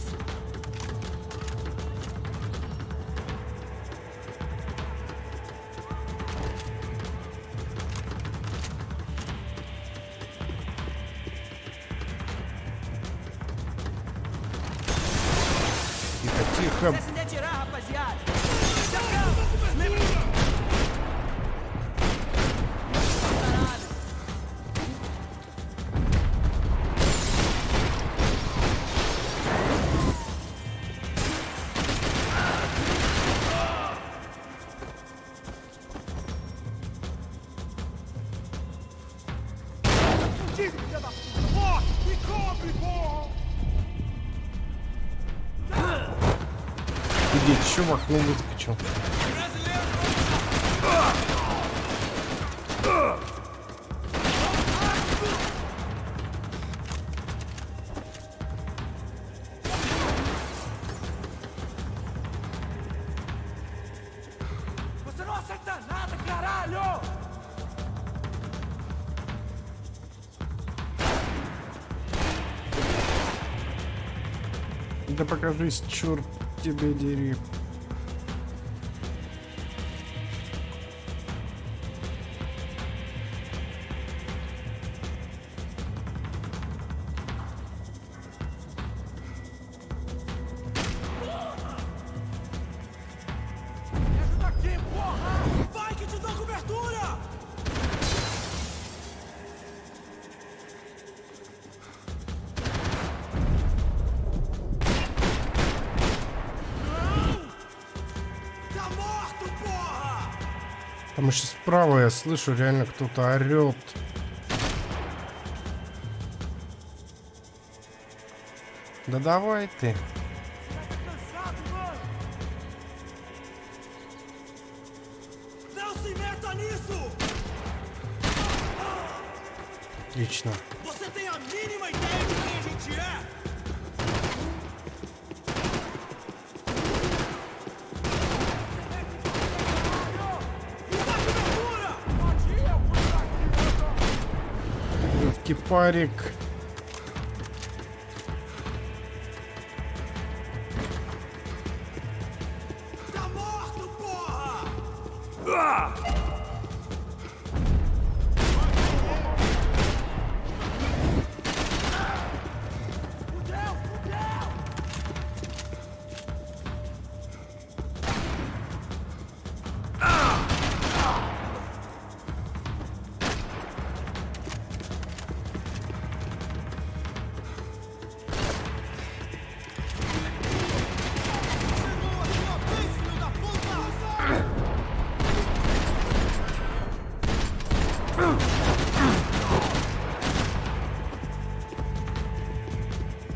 [SPEAKER 1] Тихо. Еще в окно выскочил. Да покажись, черт тебе дери. Потому что справа я слышу, реально кто-то орет. Да давай ты. Отлично. Кипарик.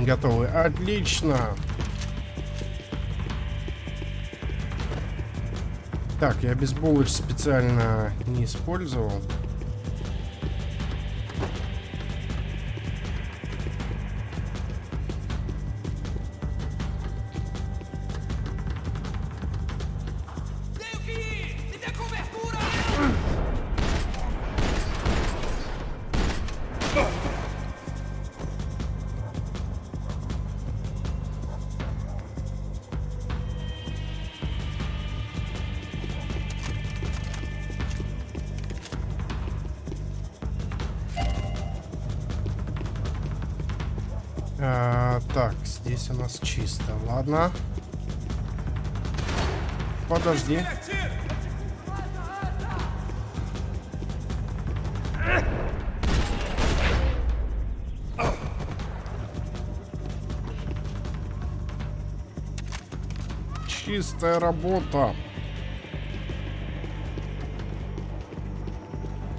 [SPEAKER 1] Готовы. Отлично. Так, я бейсболыч специально не использовал. Так, здесь у нас чисто. Ладно. Подожди. Чистая работа.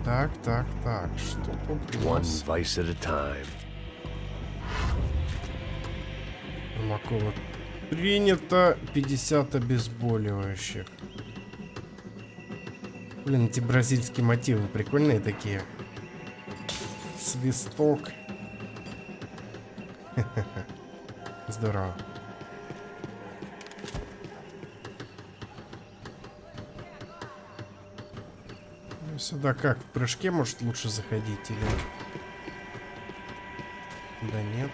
[SPEAKER 1] Так, так, так. Что тут у
[SPEAKER 5] One
[SPEAKER 1] нас?
[SPEAKER 5] vice at a time.
[SPEAKER 1] Макова. Принято 50 обезболивающих. Блин, эти бразильские мотивы прикольные такие. Свисток. Здорово. Ну, сюда как? В прыжке, может, лучше заходить или... Да нет.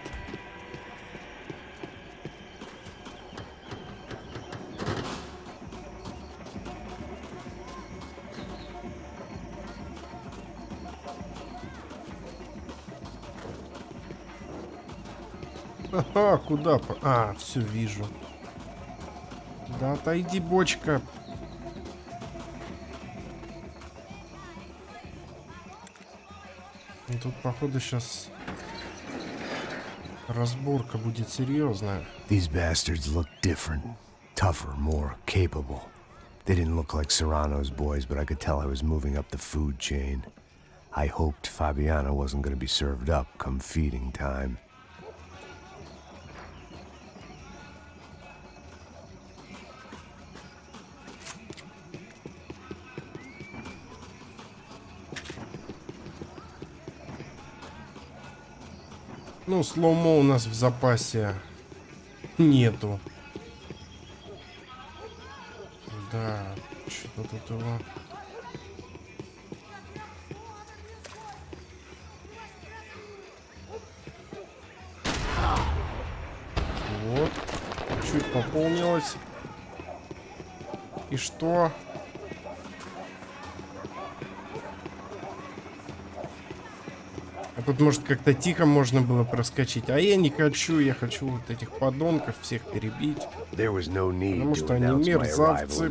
[SPEAKER 1] Ага, куда? А, все вижу. Да отойди, бочка. И тут, походу, сейчас разборка будет серьезная.
[SPEAKER 5] These bastards look different, tougher, more capable. They didn't look like Serrano's boys, but I could tell I was moving up the food chain. I hoped Fabiana wasn't going to be served up come feeding time.
[SPEAKER 1] Ну, слоумо у нас в запасе нету. Да, что-то тут его... Вот. Чуть пополнилось. И что? А тут, может, как-то тихо можно было проскочить. А я не хочу, я хочу вот этих подонков всех перебить. Потому что они мерзавцы.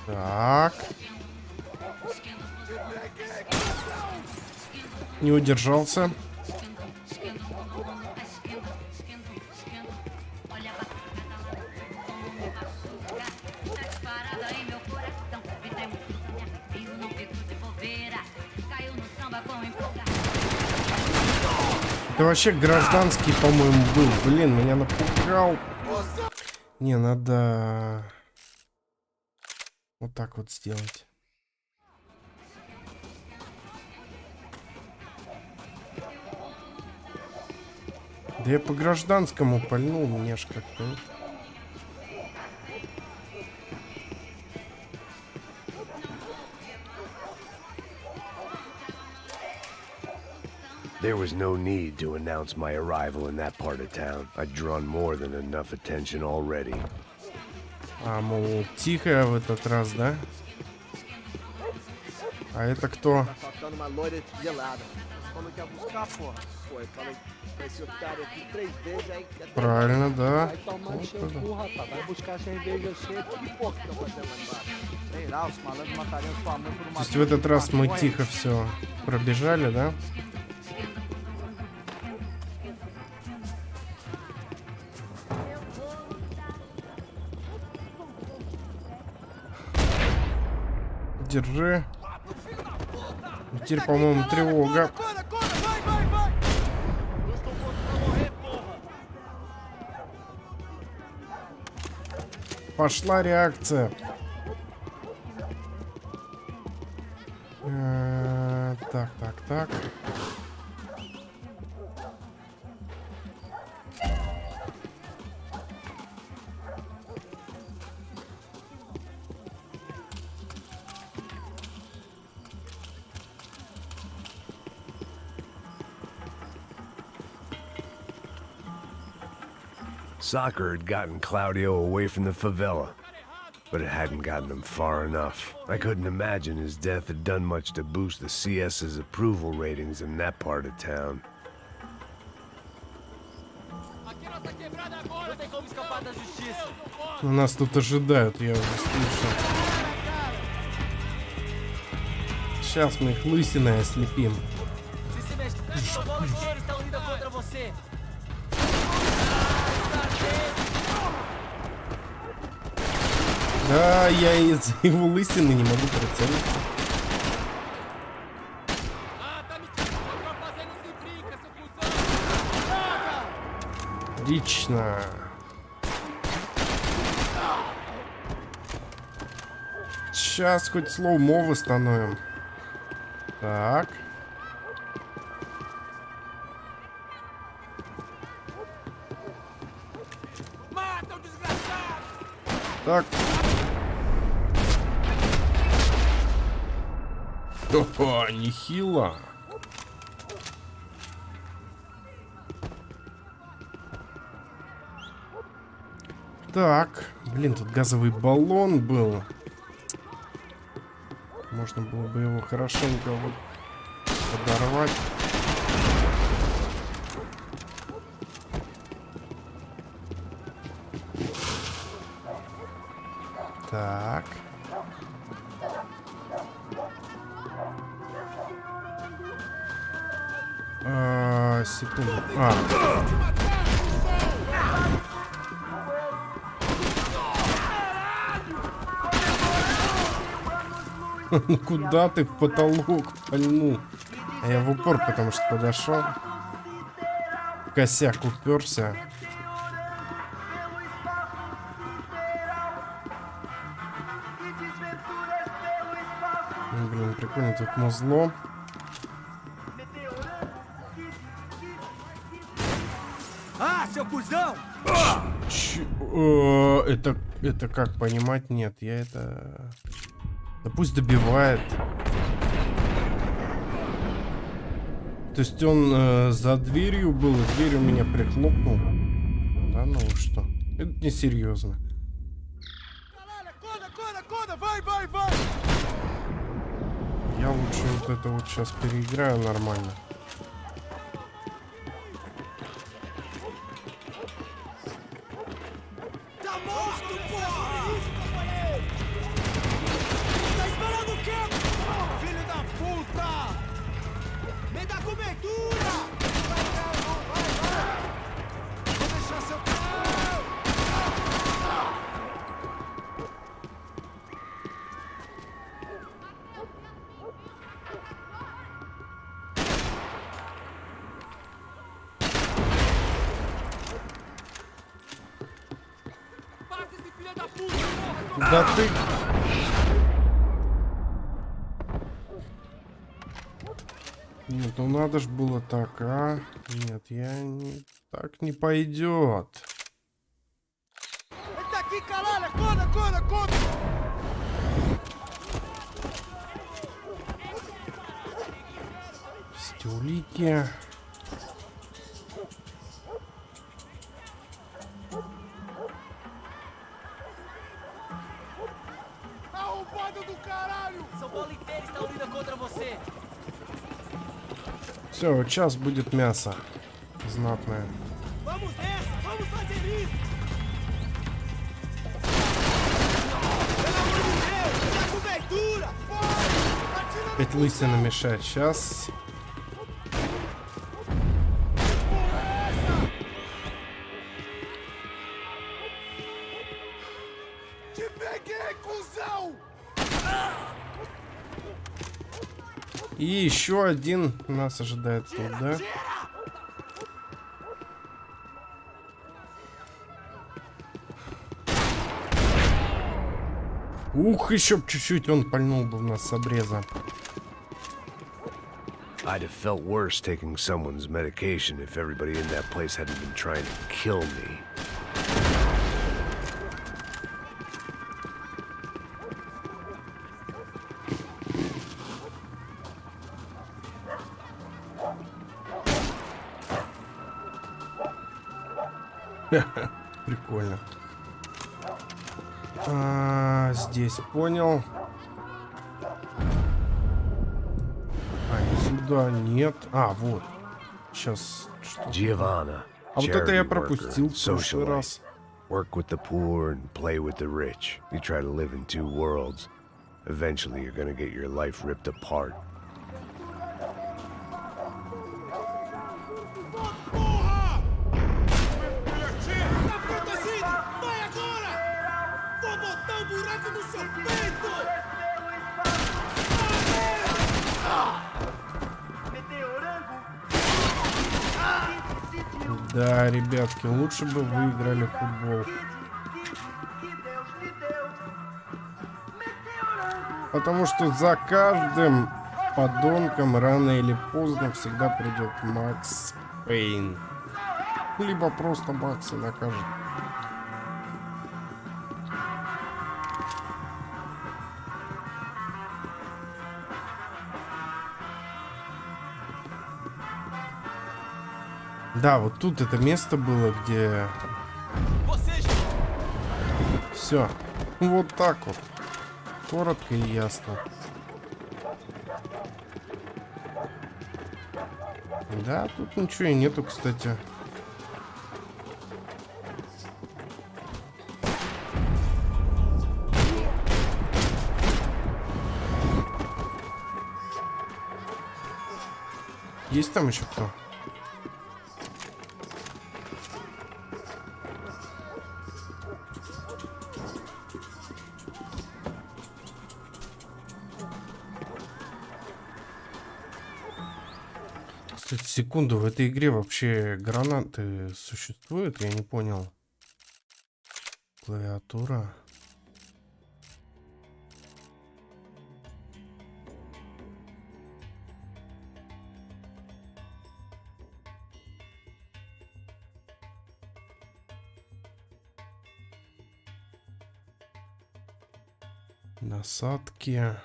[SPEAKER 1] Так. Не удержался. Это вообще гражданский, по-моему, был. Блин, меня напугал. Не, надо... Вот так вот сделать. Да я по гражданскому пальнул, мне ж как-то...
[SPEAKER 5] There was no need to announce my arrival in that part of town. I'd drawn more than enough attention already.
[SPEAKER 1] А, мол, тихо в этот раз, да? А это кто?
[SPEAKER 8] falou que ia buscar, porra. Pô, eu falei pra esse otário aqui 3 vezes, aí...
[SPEAKER 1] Правильно, да.
[SPEAKER 8] Vai tomar no seu cu, rapaz. Vai buscar cerveja cedo. Que porra que estão fazendo lá embaixo? Sei lá, os malandros matariam sua mãe por uma...
[SPEAKER 1] То есть в этот раз мы тихо все пробежали, да? Держи. Теперь, по-моему, тревога. Пошла реакция. Так.
[SPEAKER 5] Soccer had gotten Claudio away from the favela, but it hadn't gotten him far enough. I couldn't imagine his death had done much to boost the CS's approval ratings in that part of town.
[SPEAKER 1] Нас тут ожидают, я уже слышу. Сейчас мы их лысиной ослепим. Да, я из-за его лысины не могу прицелиться. Отлично. Сейчас хоть слоумо восстановим. Так. Так. Опа, нехило. Так, блин, тут газовый баллон был. Можно было бы его хорошенько вот подорвать. Так. Секунду. Ну куда ты в потолок пальнул? А я в упор, потому что подошел. Косяк уперся. Ну, блин, прикольно тут музло. Это как понимать? Нет, я это... Да пусть добивает. То есть он за дверью был, и дверь у меня прихлопнул. Да ну что? Это несерьезно. Я лучше вот это вот сейчас переиграю нормально. Да ты... Нет, ну надо ж было так, а? Нет, я не... Так не пойдет. Стюлики. Все, сейчас будет мясо. Знатное. Опять лысина мешает. Сейчас. И еще один нас ожидает тут, да? Ух, еще б чуть-чуть он пальнул бы в нас с обреза.
[SPEAKER 5] I'd have felt worse taking someone's medication if everybody in that place hadn't been trying to kill me.
[SPEAKER 1] Прикольно. Здесь понял. Не сюда, нет. Вот. Сейчас.
[SPEAKER 5] Giovanna.
[SPEAKER 1] А вот это я пропустил в прошлый раз.
[SPEAKER 5] Work with the poor and play with the rich. You try to live in two worlds. Eventually you're gonna get your life ripped apart.
[SPEAKER 1] Да, ребятки, лучше бы вы играли в футбол. Потому что за каждым подонком рано или поздно всегда придет Макс Пейн. Либо просто Макса накажет. Да, вот тут это место было, где... Все. Вот так вот. Коротко и ясно. Да, тут ничего и нету, кстати. Есть там еще кто? Кстати, секунду, в этой игре вообще гранаты существуют? Я не понял. Клавиатура. Насадки.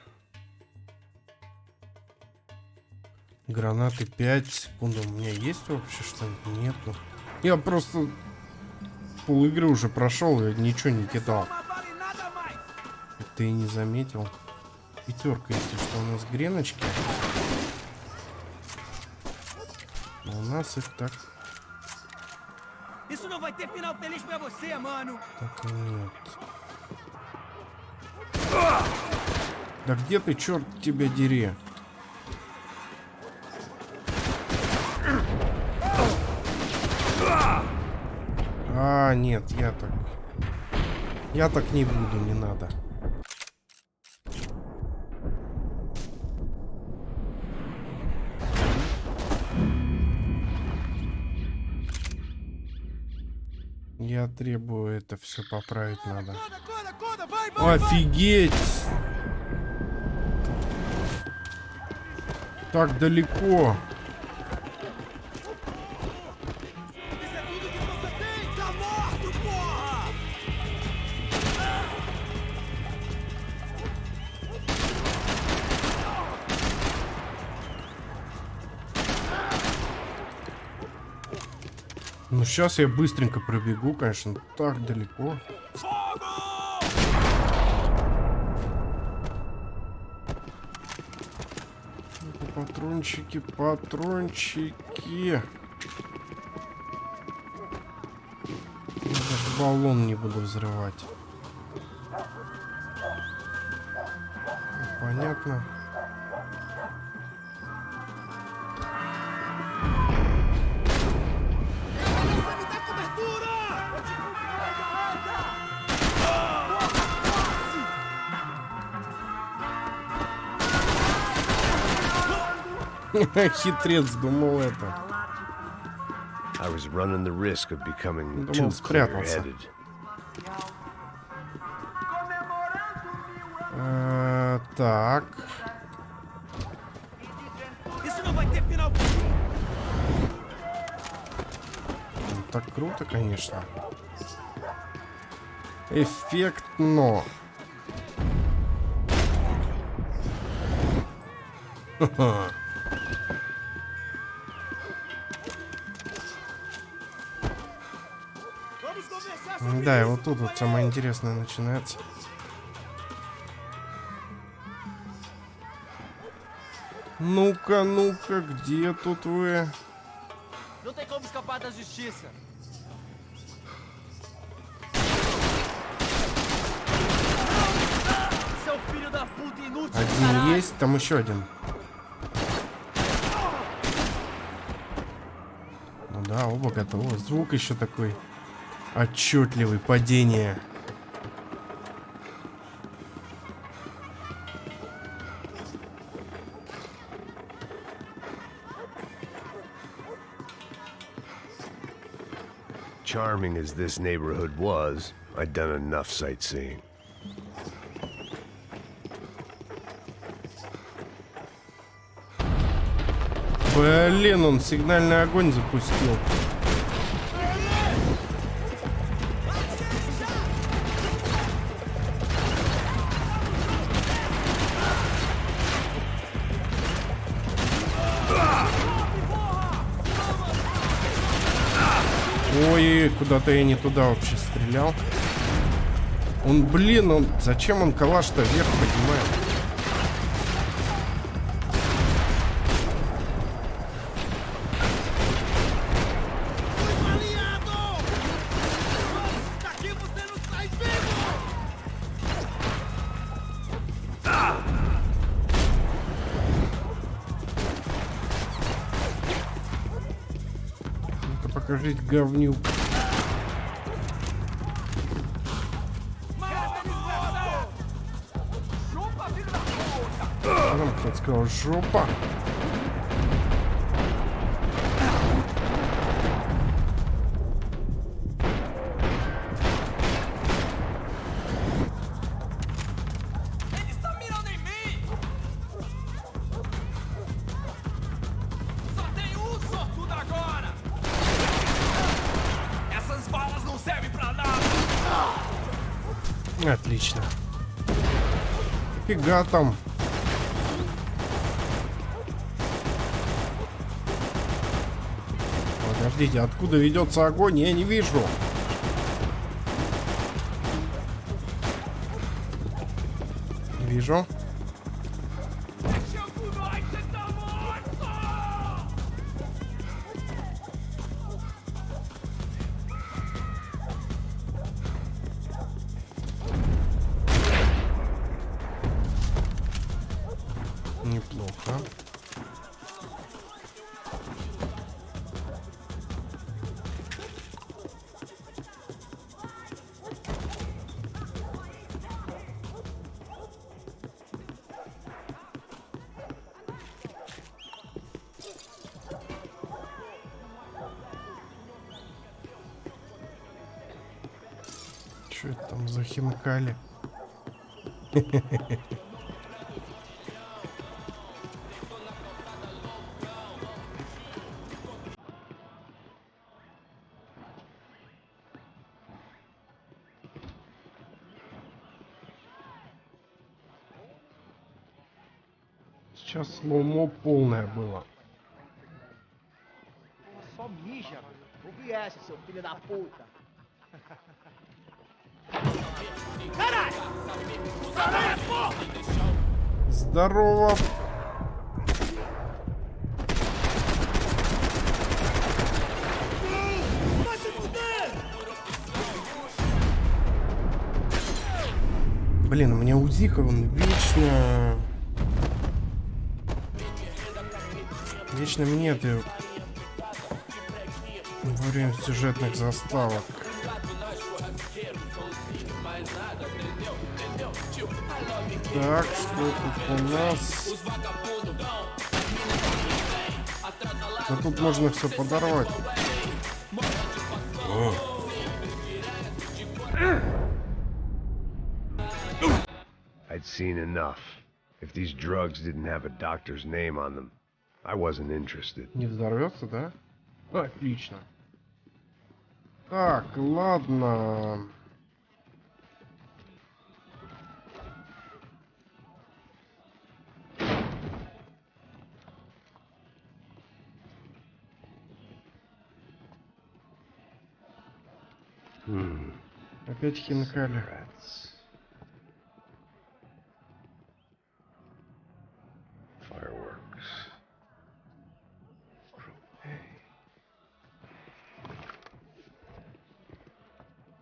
[SPEAKER 1] Гранаты 5 секунд. У меня есть вообще что-нибудь? Нету. Я просто пол игры уже прошел, я ничего не кидал. Ты и не заметил. Пятерка, если что, у нас греночки. А у нас их так. Так и нет. Да где ты, черт тебя дери? Нет, я так не буду, не надо. Я требую это все поправить надо. Офигеть! Так далеко. Ну, сейчас я быстренько пробегу, конечно, так далеко. Патрончики, патрончики. Я даже баллон не буду взрывать. Понятно. Хитрец думал это.
[SPEAKER 5] I was running the risk of becoming too clear-headed.
[SPEAKER 1] Так. Так круто, конечно. Эффектно. Да, и вот тут вот самое интересное начинается. Ну-ка, ну-ка, где тут вы? Один есть, там еще один. Ну да, оба готовы. Звук еще такой отчетливый, падение.
[SPEAKER 5] Charming as this neighborhood was, I'd done enough sightseeing.
[SPEAKER 1] Блин, он сигнальный огонь запустил. Ой, куда-то я не туда вообще стрелял. Он, блин, он... Зачем он калаш-то вверх поднимает? Покажите говнюк. Там кто-то сказал жопа. Отлично. Фига там. Подождите, откуда ведется огонь? Я не вижу. Не вижу. Неплохо. Что это там за хинкали? Сейчас слоумо полное было.
[SPEAKER 13] Só mija, ouve essa, seu filho da puta. Caralho! Caralho, porra!
[SPEAKER 1] Здорово! Блин, у меня УЗИка, он вечно... Вечно мне ты... Во время сюжетных заставок. Так, что тут у нас? Да тут можно все подорвать. О.
[SPEAKER 5] I'd seen enough. If these drugs didn't have a doctor's name on them, I wasn't interested.
[SPEAKER 1] Не взорвется, да? Отлично. Так, ладно. Опять хинкали.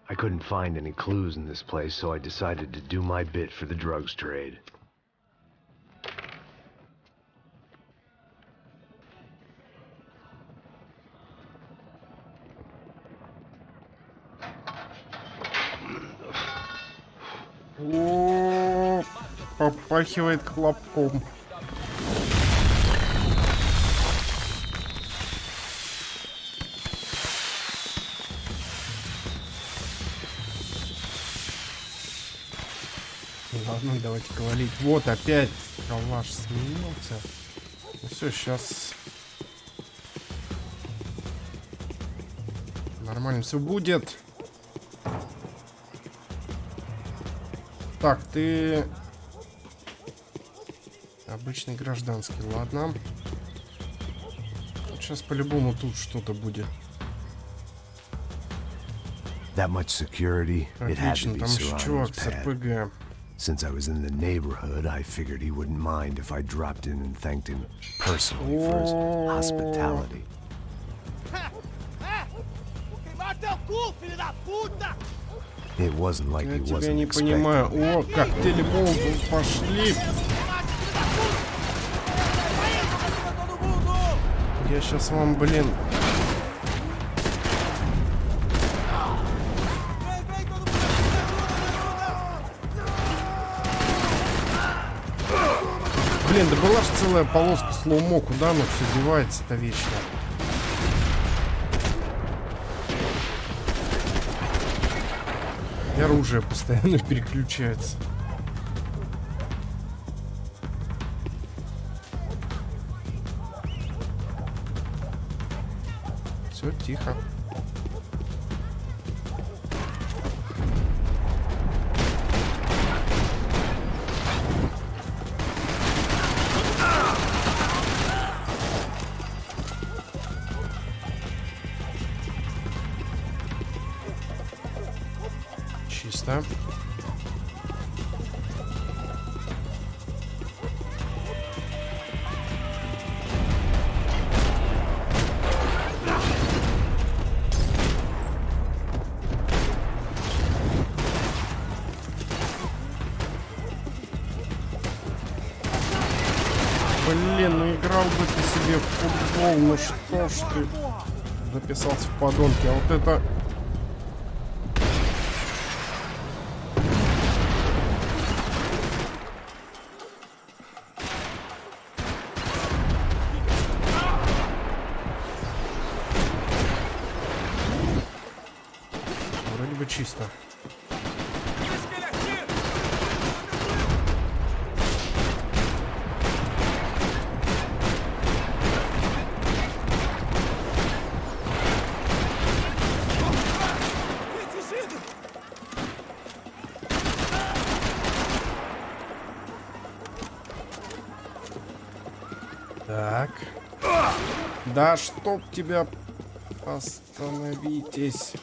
[SPEAKER 5] I couldn't find any clues in this place, so I decided to do my bit for the drugs trade.
[SPEAKER 1] О, попахивает хлопком. Ладно, давайте валить. Вот опять калаш сменился. Ну все, сейчас нормально все будет. Так, ты обычный гражданский, ладно. Вот сейчас по-любому тут что-то будет.
[SPEAKER 5] That much security, it had to
[SPEAKER 1] Отлично,
[SPEAKER 5] be
[SPEAKER 1] там еще чувак
[SPEAKER 5] Serrano's
[SPEAKER 1] с
[SPEAKER 5] pad.
[SPEAKER 1] РПГ.
[SPEAKER 5] Since I was in the neighborhood, I figured he wouldn't mind if I dropped in and thanked him personally for his hospitality. It wasn't like
[SPEAKER 1] Я
[SPEAKER 5] he
[SPEAKER 1] тебя
[SPEAKER 5] wasn't
[SPEAKER 1] не
[SPEAKER 5] expecting.
[SPEAKER 1] понимаю. О, коктейли Молотов пошли. Я сейчас вам, блин... Блин, да была же целая полоска слоумо, куда оно все девается-то вечно? И оружие постоянно переключается. Все тихо. Чисто. Блин, ну играл бы ты себе в футбол, ну что ж ты записался в подонки, а вот это... Вроде бы чисто. Так. Да чтоб тебя... Остановитесь.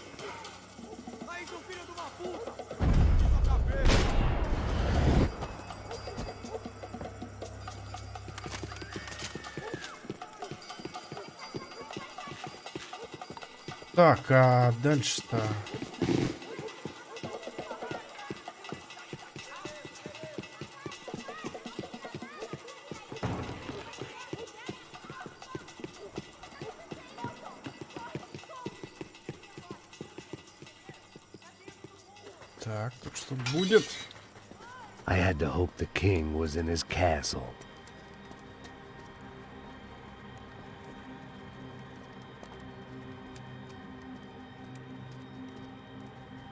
[SPEAKER 1] Так, а дальше-то... Так, тут что будет?
[SPEAKER 5] I had to hope the king was in his castle.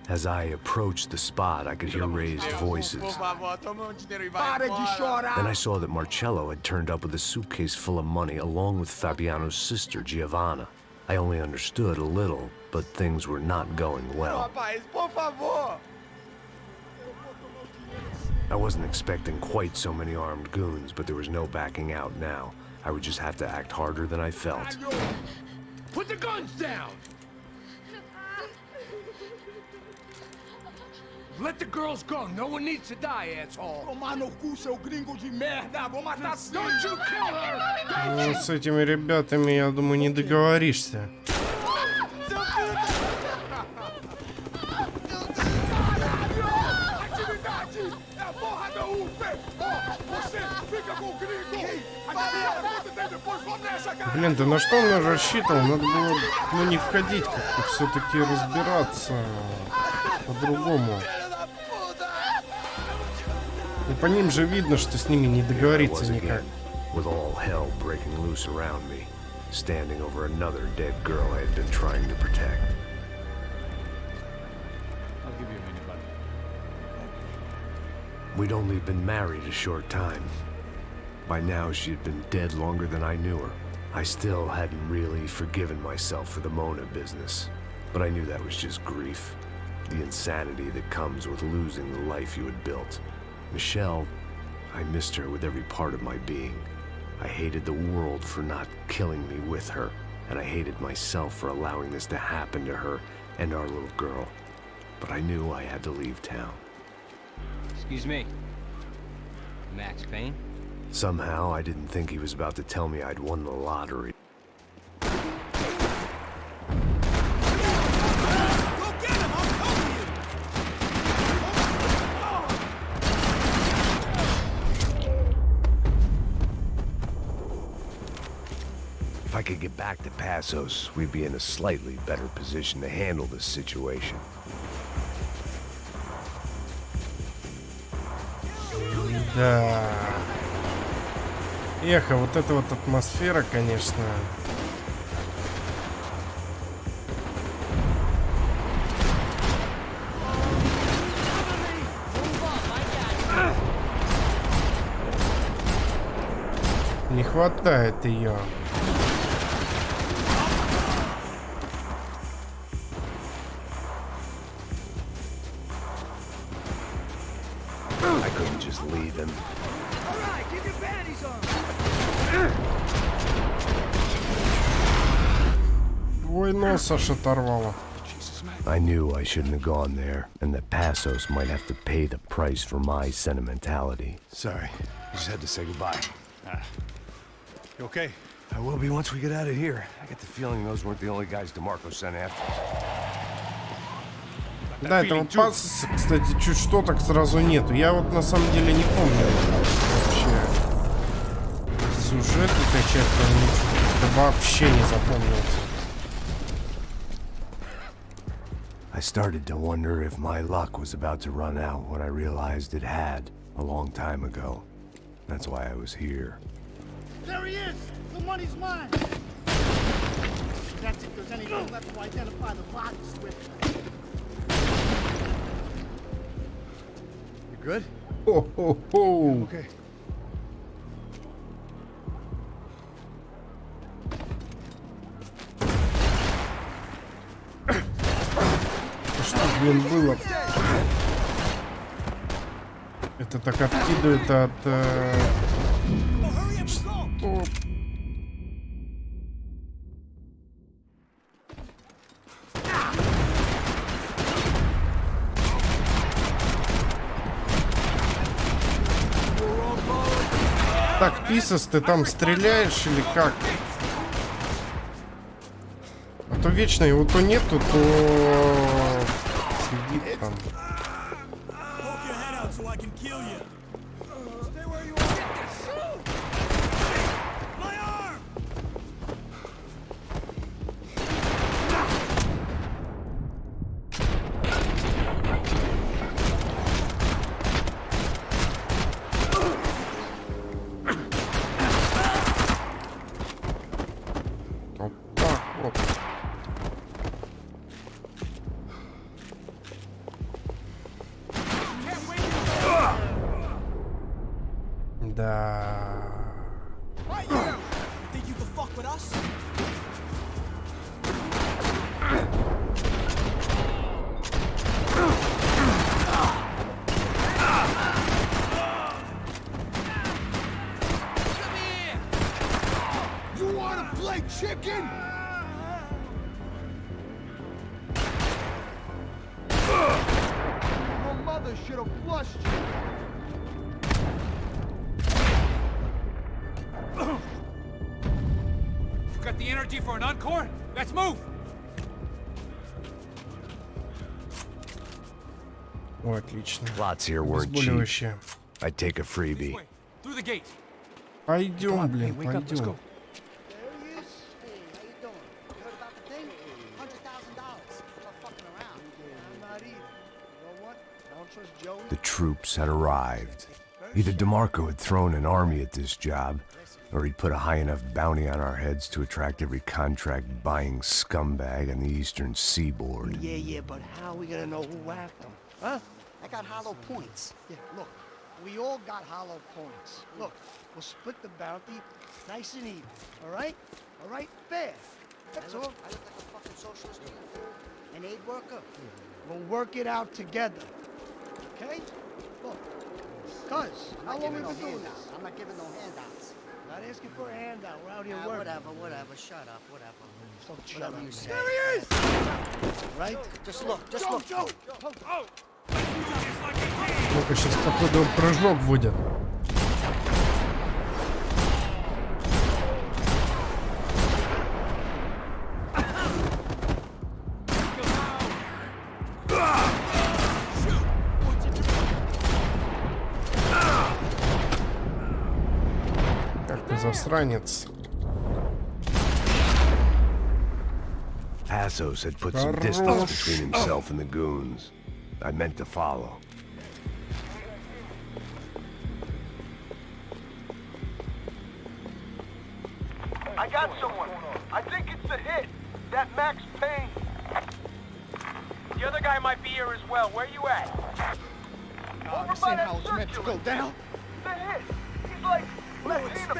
[SPEAKER 5] As I approached the spot, I could hear raised voices. Then I saw that Marcello had turned up with a suitcase full of money along with Fabiano's sister, Giovanna. I only understood a little, but things were not going well. I wasn't expecting quite so many armed goons, but there was no backing out now. I would just have to act harder than I felt.
[SPEAKER 4] Put the guns down! Let the girls go. No one needs to die, asshole. Don't you kill her!
[SPEAKER 1] Ну, с этими ребятами, я думаю, не договоришься. Блин, да на что он рассчитывал? Надо было, ну, не входить, как-то все-таки разбираться по-другому. И по ним же видно, что с ними не договориться никак.
[SPEAKER 5] With all hell breaking loose around me, standing over another dead girl I had been trying to protect.
[SPEAKER 11] I'll give you a minute, buddy.
[SPEAKER 5] We'd only been married a short time. By now, she had been dead longer than I knew her. I still hadn't really forgiven myself for the Mona business, but I knew that was just grief. The insanity that comes with losing the life you had built. Michelle, I missed her with every part of my being. I hated the world for not killing me with her, and I hated myself for allowing this to happen to her and our little girl. But I knew I had to leave town.
[SPEAKER 14] Excuse me. Max Payne?
[SPEAKER 5] Somehow, I didn't think he was about to tell me I'd won the lottery. If I could get back to Passos, we'd be in a slightly better position to handle this situation.
[SPEAKER 1] Да. Эх, а вот эта вот атмосфера, конечно. Не хватает ее.
[SPEAKER 5] I couldn't just leave him.
[SPEAKER 1] Ой, нос аж оторвало.
[SPEAKER 5] I knew I shouldn't have gone there, and that Passos might have to pay the price for my sentimentality.
[SPEAKER 6] Sorry, I just had to say goodbye.
[SPEAKER 11] You okay?
[SPEAKER 5] I will be once we get out of here. I get the feeling those weren't the only guys DeMarco sent after us.
[SPEAKER 1] Да, этого пассоса, кстати, чуть что так сразу нету. Я вот на самом деле не помню вообще сюжет этой части, он ничего вообще не запомнился.
[SPEAKER 5] I started to wonder if my luck was about to run out when I realized it had a long time ago. That's why I was here.
[SPEAKER 13] There he is! The money's mine! That's if there's anything left to identify the bodies with.
[SPEAKER 6] You good?
[SPEAKER 1] Хо-хо-хо!
[SPEAKER 6] Okay.
[SPEAKER 1] Что, блин, было? Это так откидывает от... Что? Так, Писас, ты там стреляешь или как? А то вечно его то нету, то сидит там.
[SPEAKER 3] play chicken? Your mother should have flushed you.
[SPEAKER 11] Got the energy for an encore? Let's move!
[SPEAKER 1] О, отлично.
[SPEAKER 5] Lots here weren't cheap.
[SPEAKER 1] Обезболивающее.
[SPEAKER 5] I'd take a freebie.
[SPEAKER 11] Through the gate.
[SPEAKER 1] Пойдем, блин,
[SPEAKER 13] wake up, let's
[SPEAKER 1] пойдем.
[SPEAKER 13] go.
[SPEAKER 3] There he is. Hey, how you doing? You heard about the thing? $100,000. Not fucking around. I'm not either. You know what? I don't trust Joey.
[SPEAKER 5] The troops had arrived. Either DeMarco had thrown an army at this job, or he'd put a high enough bounty on our heads to attract every contract-buying scumbag on the eastern seaboard.
[SPEAKER 3] Yeah, but how are we gonna know who whacked him? Huh? I got hollow points. Yeah, look, we all got hollow points. Look, we'll split the bounty nice and even, all right? All right? Fair. That's all. I look like a fucking socialist to you, an aid worker. We'll work it out together, okay? Look, cuz, how long have we been doing this? I'm not giving no handouts. Not asking for a handout. We're out here working. Whatever. Shut up. Whatever. Whatever you say. There he is! Right? Just look. Joe.
[SPEAKER 1] Ну-ка, сейчас, походу, прыжок будет. Как ты засранец.
[SPEAKER 5] Passos had put some distance between himself and the goons. I meant to follow.
[SPEAKER 3] I got someone. I think it's the hit. That Max Payne. The other guy might be here as well. Where you at? Over by that circular. To go down? The hit. He's like, let's see him.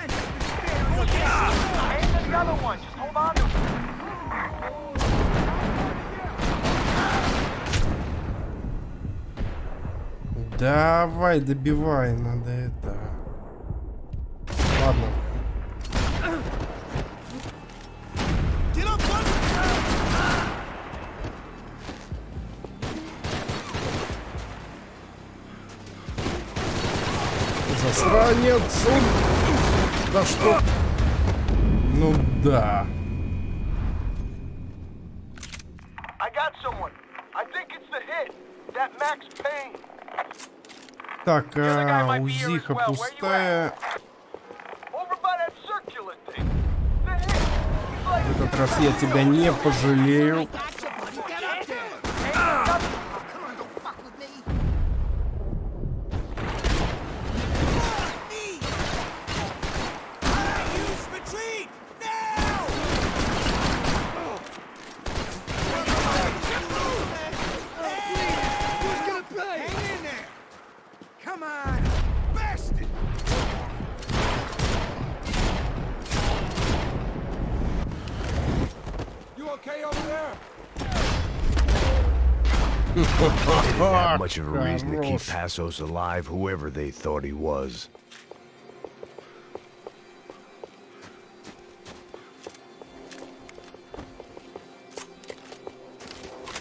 [SPEAKER 3] And the other one. Just hold on to him.
[SPEAKER 1] Давай, добивай, надо это. Ладно. Засранец! Да что? Ну да.
[SPEAKER 3] I got someone. I think it's the hit. That Max Payne.
[SPEAKER 1] Так, УЗИха пустая. В этот раз я тебя не пожалею.
[SPEAKER 5] Didn't have much of a reason to keep Passos alive, whoever they thought he was.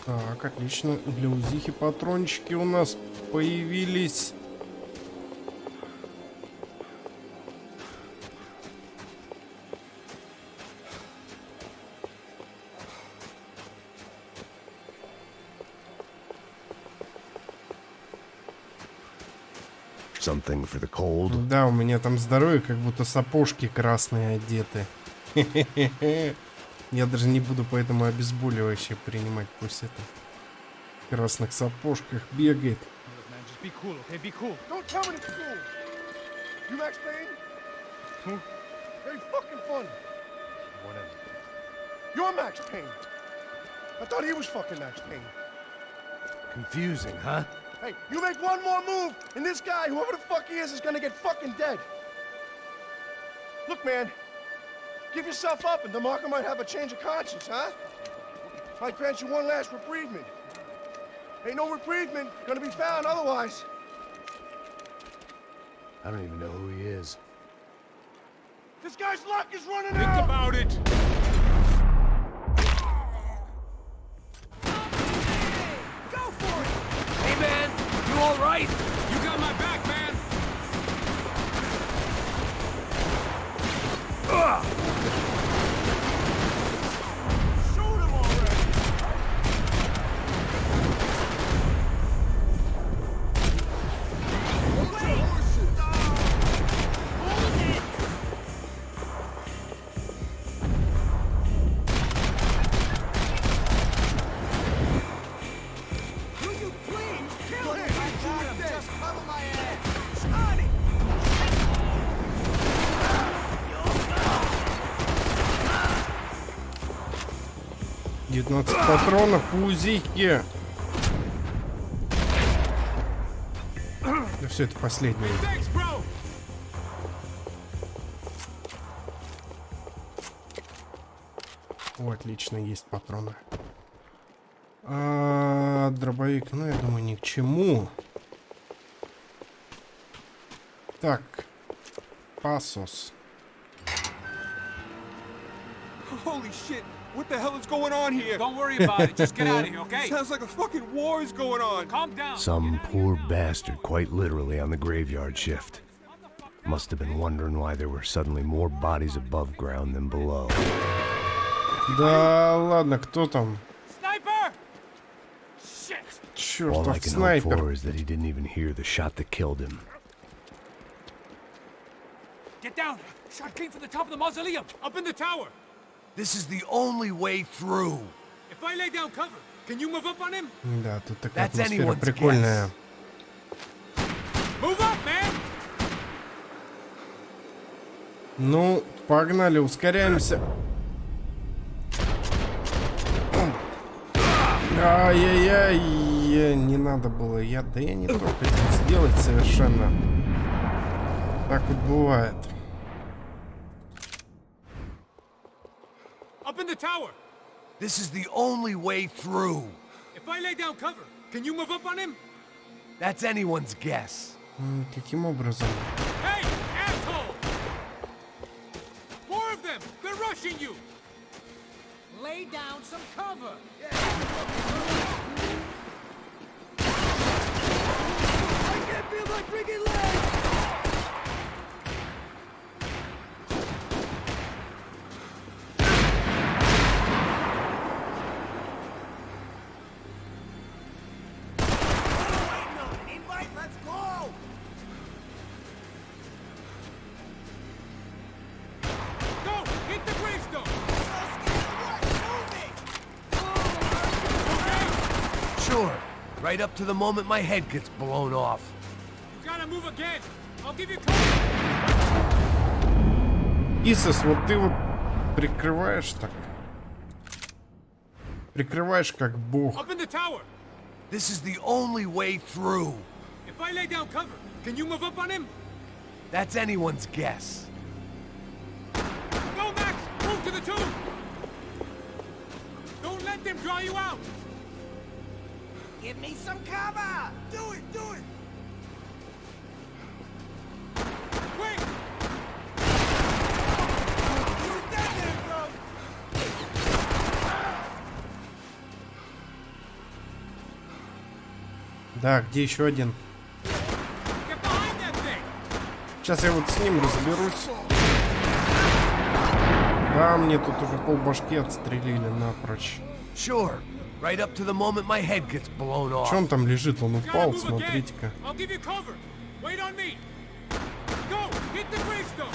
[SPEAKER 1] Так, отлично. Для УЗИхи патрончики у нас появились.
[SPEAKER 5] Something for the cold.
[SPEAKER 1] Да, у меня там здоровье, как будто сапожки красные одеты. Я даже не буду поэтому обезболивающее принимать, пусть это в красных сапожках бегает.
[SPEAKER 3] Be cool, okay? Be cool. Don't tell me it's cool. You Max Payne? Who? Very fucking funny.
[SPEAKER 2] Whatever.
[SPEAKER 3] You're Max Payne. I thought he was fucking Max Payne.
[SPEAKER 2] Confusing, huh?
[SPEAKER 3] Hey, you make one more move, and this guy, whoever the fuck he is gonna get fucking dead. Look, man, give yourself up, and DeMarco might have a change of conscience, huh? Might grant you one last reprievement. Ain't no reprievement gonna be found otherwise.
[SPEAKER 2] I don't even know who he is.
[SPEAKER 3] This guy's luck is running
[SPEAKER 11] Think
[SPEAKER 3] out!
[SPEAKER 11] about it!
[SPEAKER 1] Патронов в УЗИке. Да все, это последнее. О, отлично, есть патроны. Дробовик, ну я думаю, ни к чему. Так. Пасос.
[SPEAKER 11] Holy shit! What the hell is going on here? Don't worry about it. Just get out of here, okay? Sounds like a fucking war is going on. Calm down.
[SPEAKER 5] Some poor bastard, quite literally, on the graveyard shift. Must have been wondering why there were suddenly more bodies above ground than below.
[SPEAKER 1] Да ладно, кто там?
[SPEAKER 11] Sniper! Shit!
[SPEAKER 5] All I
[SPEAKER 1] Чёртов
[SPEAKER 5] can hope for
[SPEAKER 1] снайпер.
[SPEAKER 5] is that he didn't even hear the shot that killed him.
[SPEAKER 11] Get down! Shot came from the top of the mausoleum, up in the tower.
[SPEAKER 4] This is the only way through.
[SPEAKER 11] If I lay down cover, can you move up on him?
[SPEAKER 1] Да, тут такая
[SPEAKER 4] That's
[SPEAKER 1] атмосфера
[SPEAKER 4] anyone's
[SPEAKER 1] прикольная.
[SPEAKER 11] Move up, man!
[SPEAKER 1] Ну, погнали, ускоряемся. Ай-яй-яй, не надо было. Да я не то хотел сделать совершенно. Так вот бывает.
[SPEAKER 11] Up in the tower.
[SPEAKER 4] This is the only way through.
[SPEAKER 11] If I lay down cover, can you move up on him?
[SPEAKER 4] That's anyone's guess.
[SPEAKER 1] Каким образом?
[SPEAKER 11] Hey, asshole! More of them! They're rushing you! Lay down some cover!
[SPEAKER 3] I can't feel my freaking legs!
[SPEAKER 4] Right up to the moment my head gets blown off.
[SPEAKER 11] You gotta move again. I'll give you cover.
[SPEAKER 1] Исос, вот ты вот прикрываешь так. Прикрываешь как бог.
[SPEAKER 11] Up in the tower.
[SPEAKER 4] This is the only way through.
[SPEAKER 11] If I lay down cover, can you move up on him?
[SPEAKER 4] That's anyone's guess.
[SPEAKER 11] Go, Max! Move to the tomb! Don't let them draw you out!
[SPEAKER 3] Give me some cover! Do it! Do it!
[SPEAKER 11] Quick!
[SPEAKER 3] You're dead there, bro!
[SPEAKER 1] Да, где еще один?
[SPEAKER 11] Get behind that thing!
[SPEAKER 1] Сейчас я вот с ним разберусь. Да, мне тут уже полбашки отстрелили напрочь.
[SPEAKER 4] Sure. Right up to the moment my head gets blown off.
[SPEAKER 1] Че он там лежит? Он упал, смотрите-ка.
[SPEAKER 11] I'll give you cover. Wait on me. Go, hit the gravestone.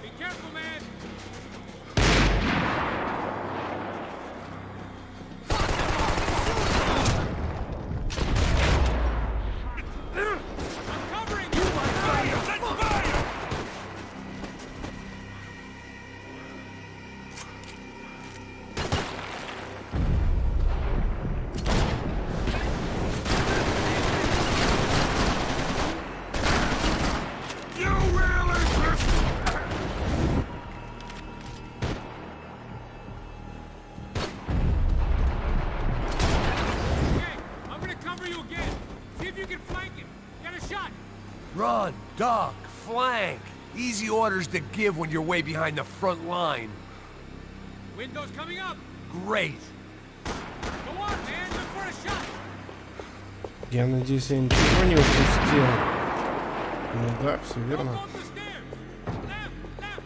[SPEAKER 11] Be careful, man. I'm covering you. Let's fire.
[SPEAKER 4] Run, duck, flank. Easy orders to give when you're way behind the front line.
[SPEAKER 11] Windows coming up.
[SPEAKER 4] Great.
[SPEAKER 11] Go on, man. Look for a shot.
[SPEAKER 1] Я надеюсь, я ничего не упустил. Ну да, все верно.
[SPEAKER 11] Go up the stairs. Left, left,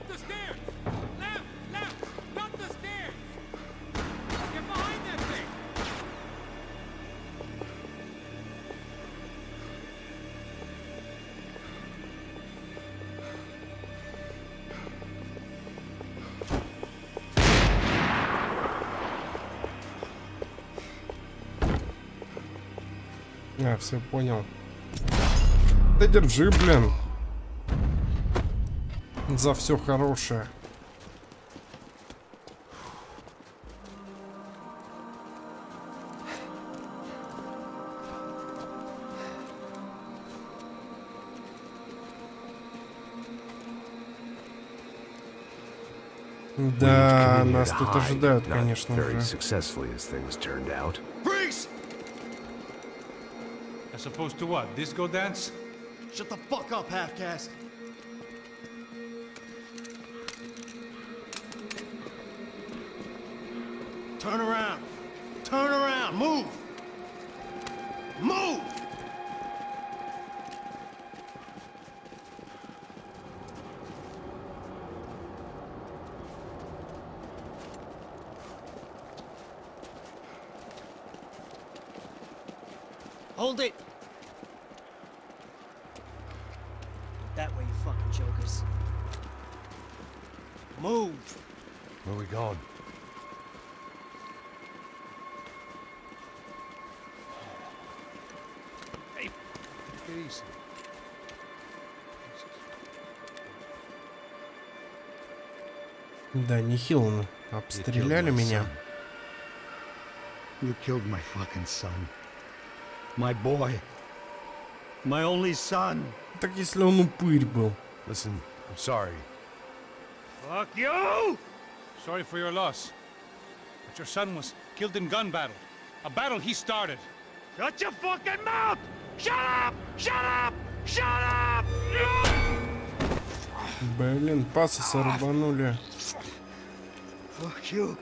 [SPEAKER 11] Up the stairs! Left! Left! Not the stairs! Get behind that thing!
[SPEAKER 1] А, все понял. Да держи, блин. За все хорошее. Да, нас тут ожидают, конечно же.
[SPEAKER 13] Freeze!
[SPEAKER 11] As opposed to what? Disco dance?
[SPEAKER 13] Shut the fuck up, half-caste. Turn around. Turn around. Move. Move! Hold it! That way, you fucking jokers. Move!
[SPEAKER 5] Where are we going?
[SPEAKER 11] Hey, take it easy.
[SPEAKER 1] Да, нехило обстреляли меня.
[SPEAKER 3] You killed my fucking son. My boy. My only son.
[SPEAKER 1] Так если он упырь был.
[SPEAKER 5] Listen, I'm sorry.
[SPEAKER 11] Fuck you! Sorry for your loss. But your son was killed in gun battle. A battle he started. Shut your fucking mouth! Shut up! Shut up! Shut up!
[SPEAKER 1] Блин, пасоса рубанули.
[SPEAKER 13] Fuck you.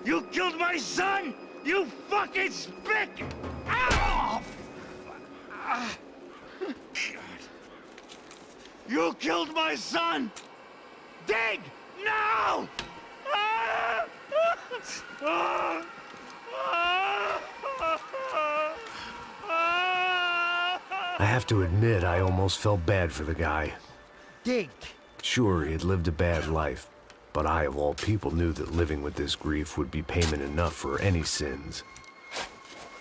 [SPEAKER 13] You killed my son! You fucking spick! Ow! You killed my son! Dig! Now!
[SPEAKER 5] I have to admit, I almost felt bad for the guy.
[SPEAKER 13] Dig!
[SPEAKER 5] Sure, he had lived a bad life, but I, of all people, knew that living with this grief would be payment enough for any sins.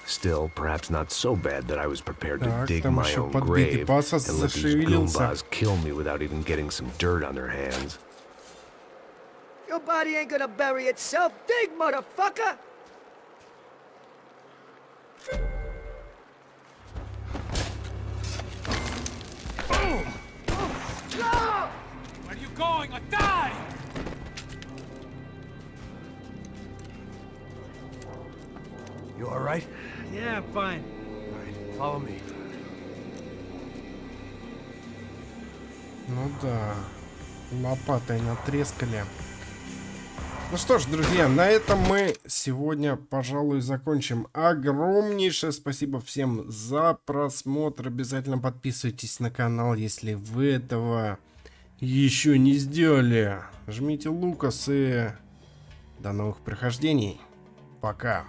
[SPEAKER 5] Still, perhaps not so bad that I was prepared to dig my own grave and let these Goombas kill me without even getting some dirt on their hands.
[SPEAKER 3] Your body ain't gonna bury itself. Dig, motherfucker!
[SPEAKER 11] Where are you going? Or die!
[SPEAKER 5] You all right?
[SPEAKER 8] Yeah, I'm fine.
[SPEAKER 5] All right, follow me.
[SPEAKER 1] Ну да, лопатой натрескали. Ну что ж, друзья, на этом мы сегодня, пожалуй, закончим. Огромнейшее спасибо всем за просмотр. Обязательно подписывайтесь на канал, если вы этого еще не сделали. Жмите лукас и до новых прохождений. Пока.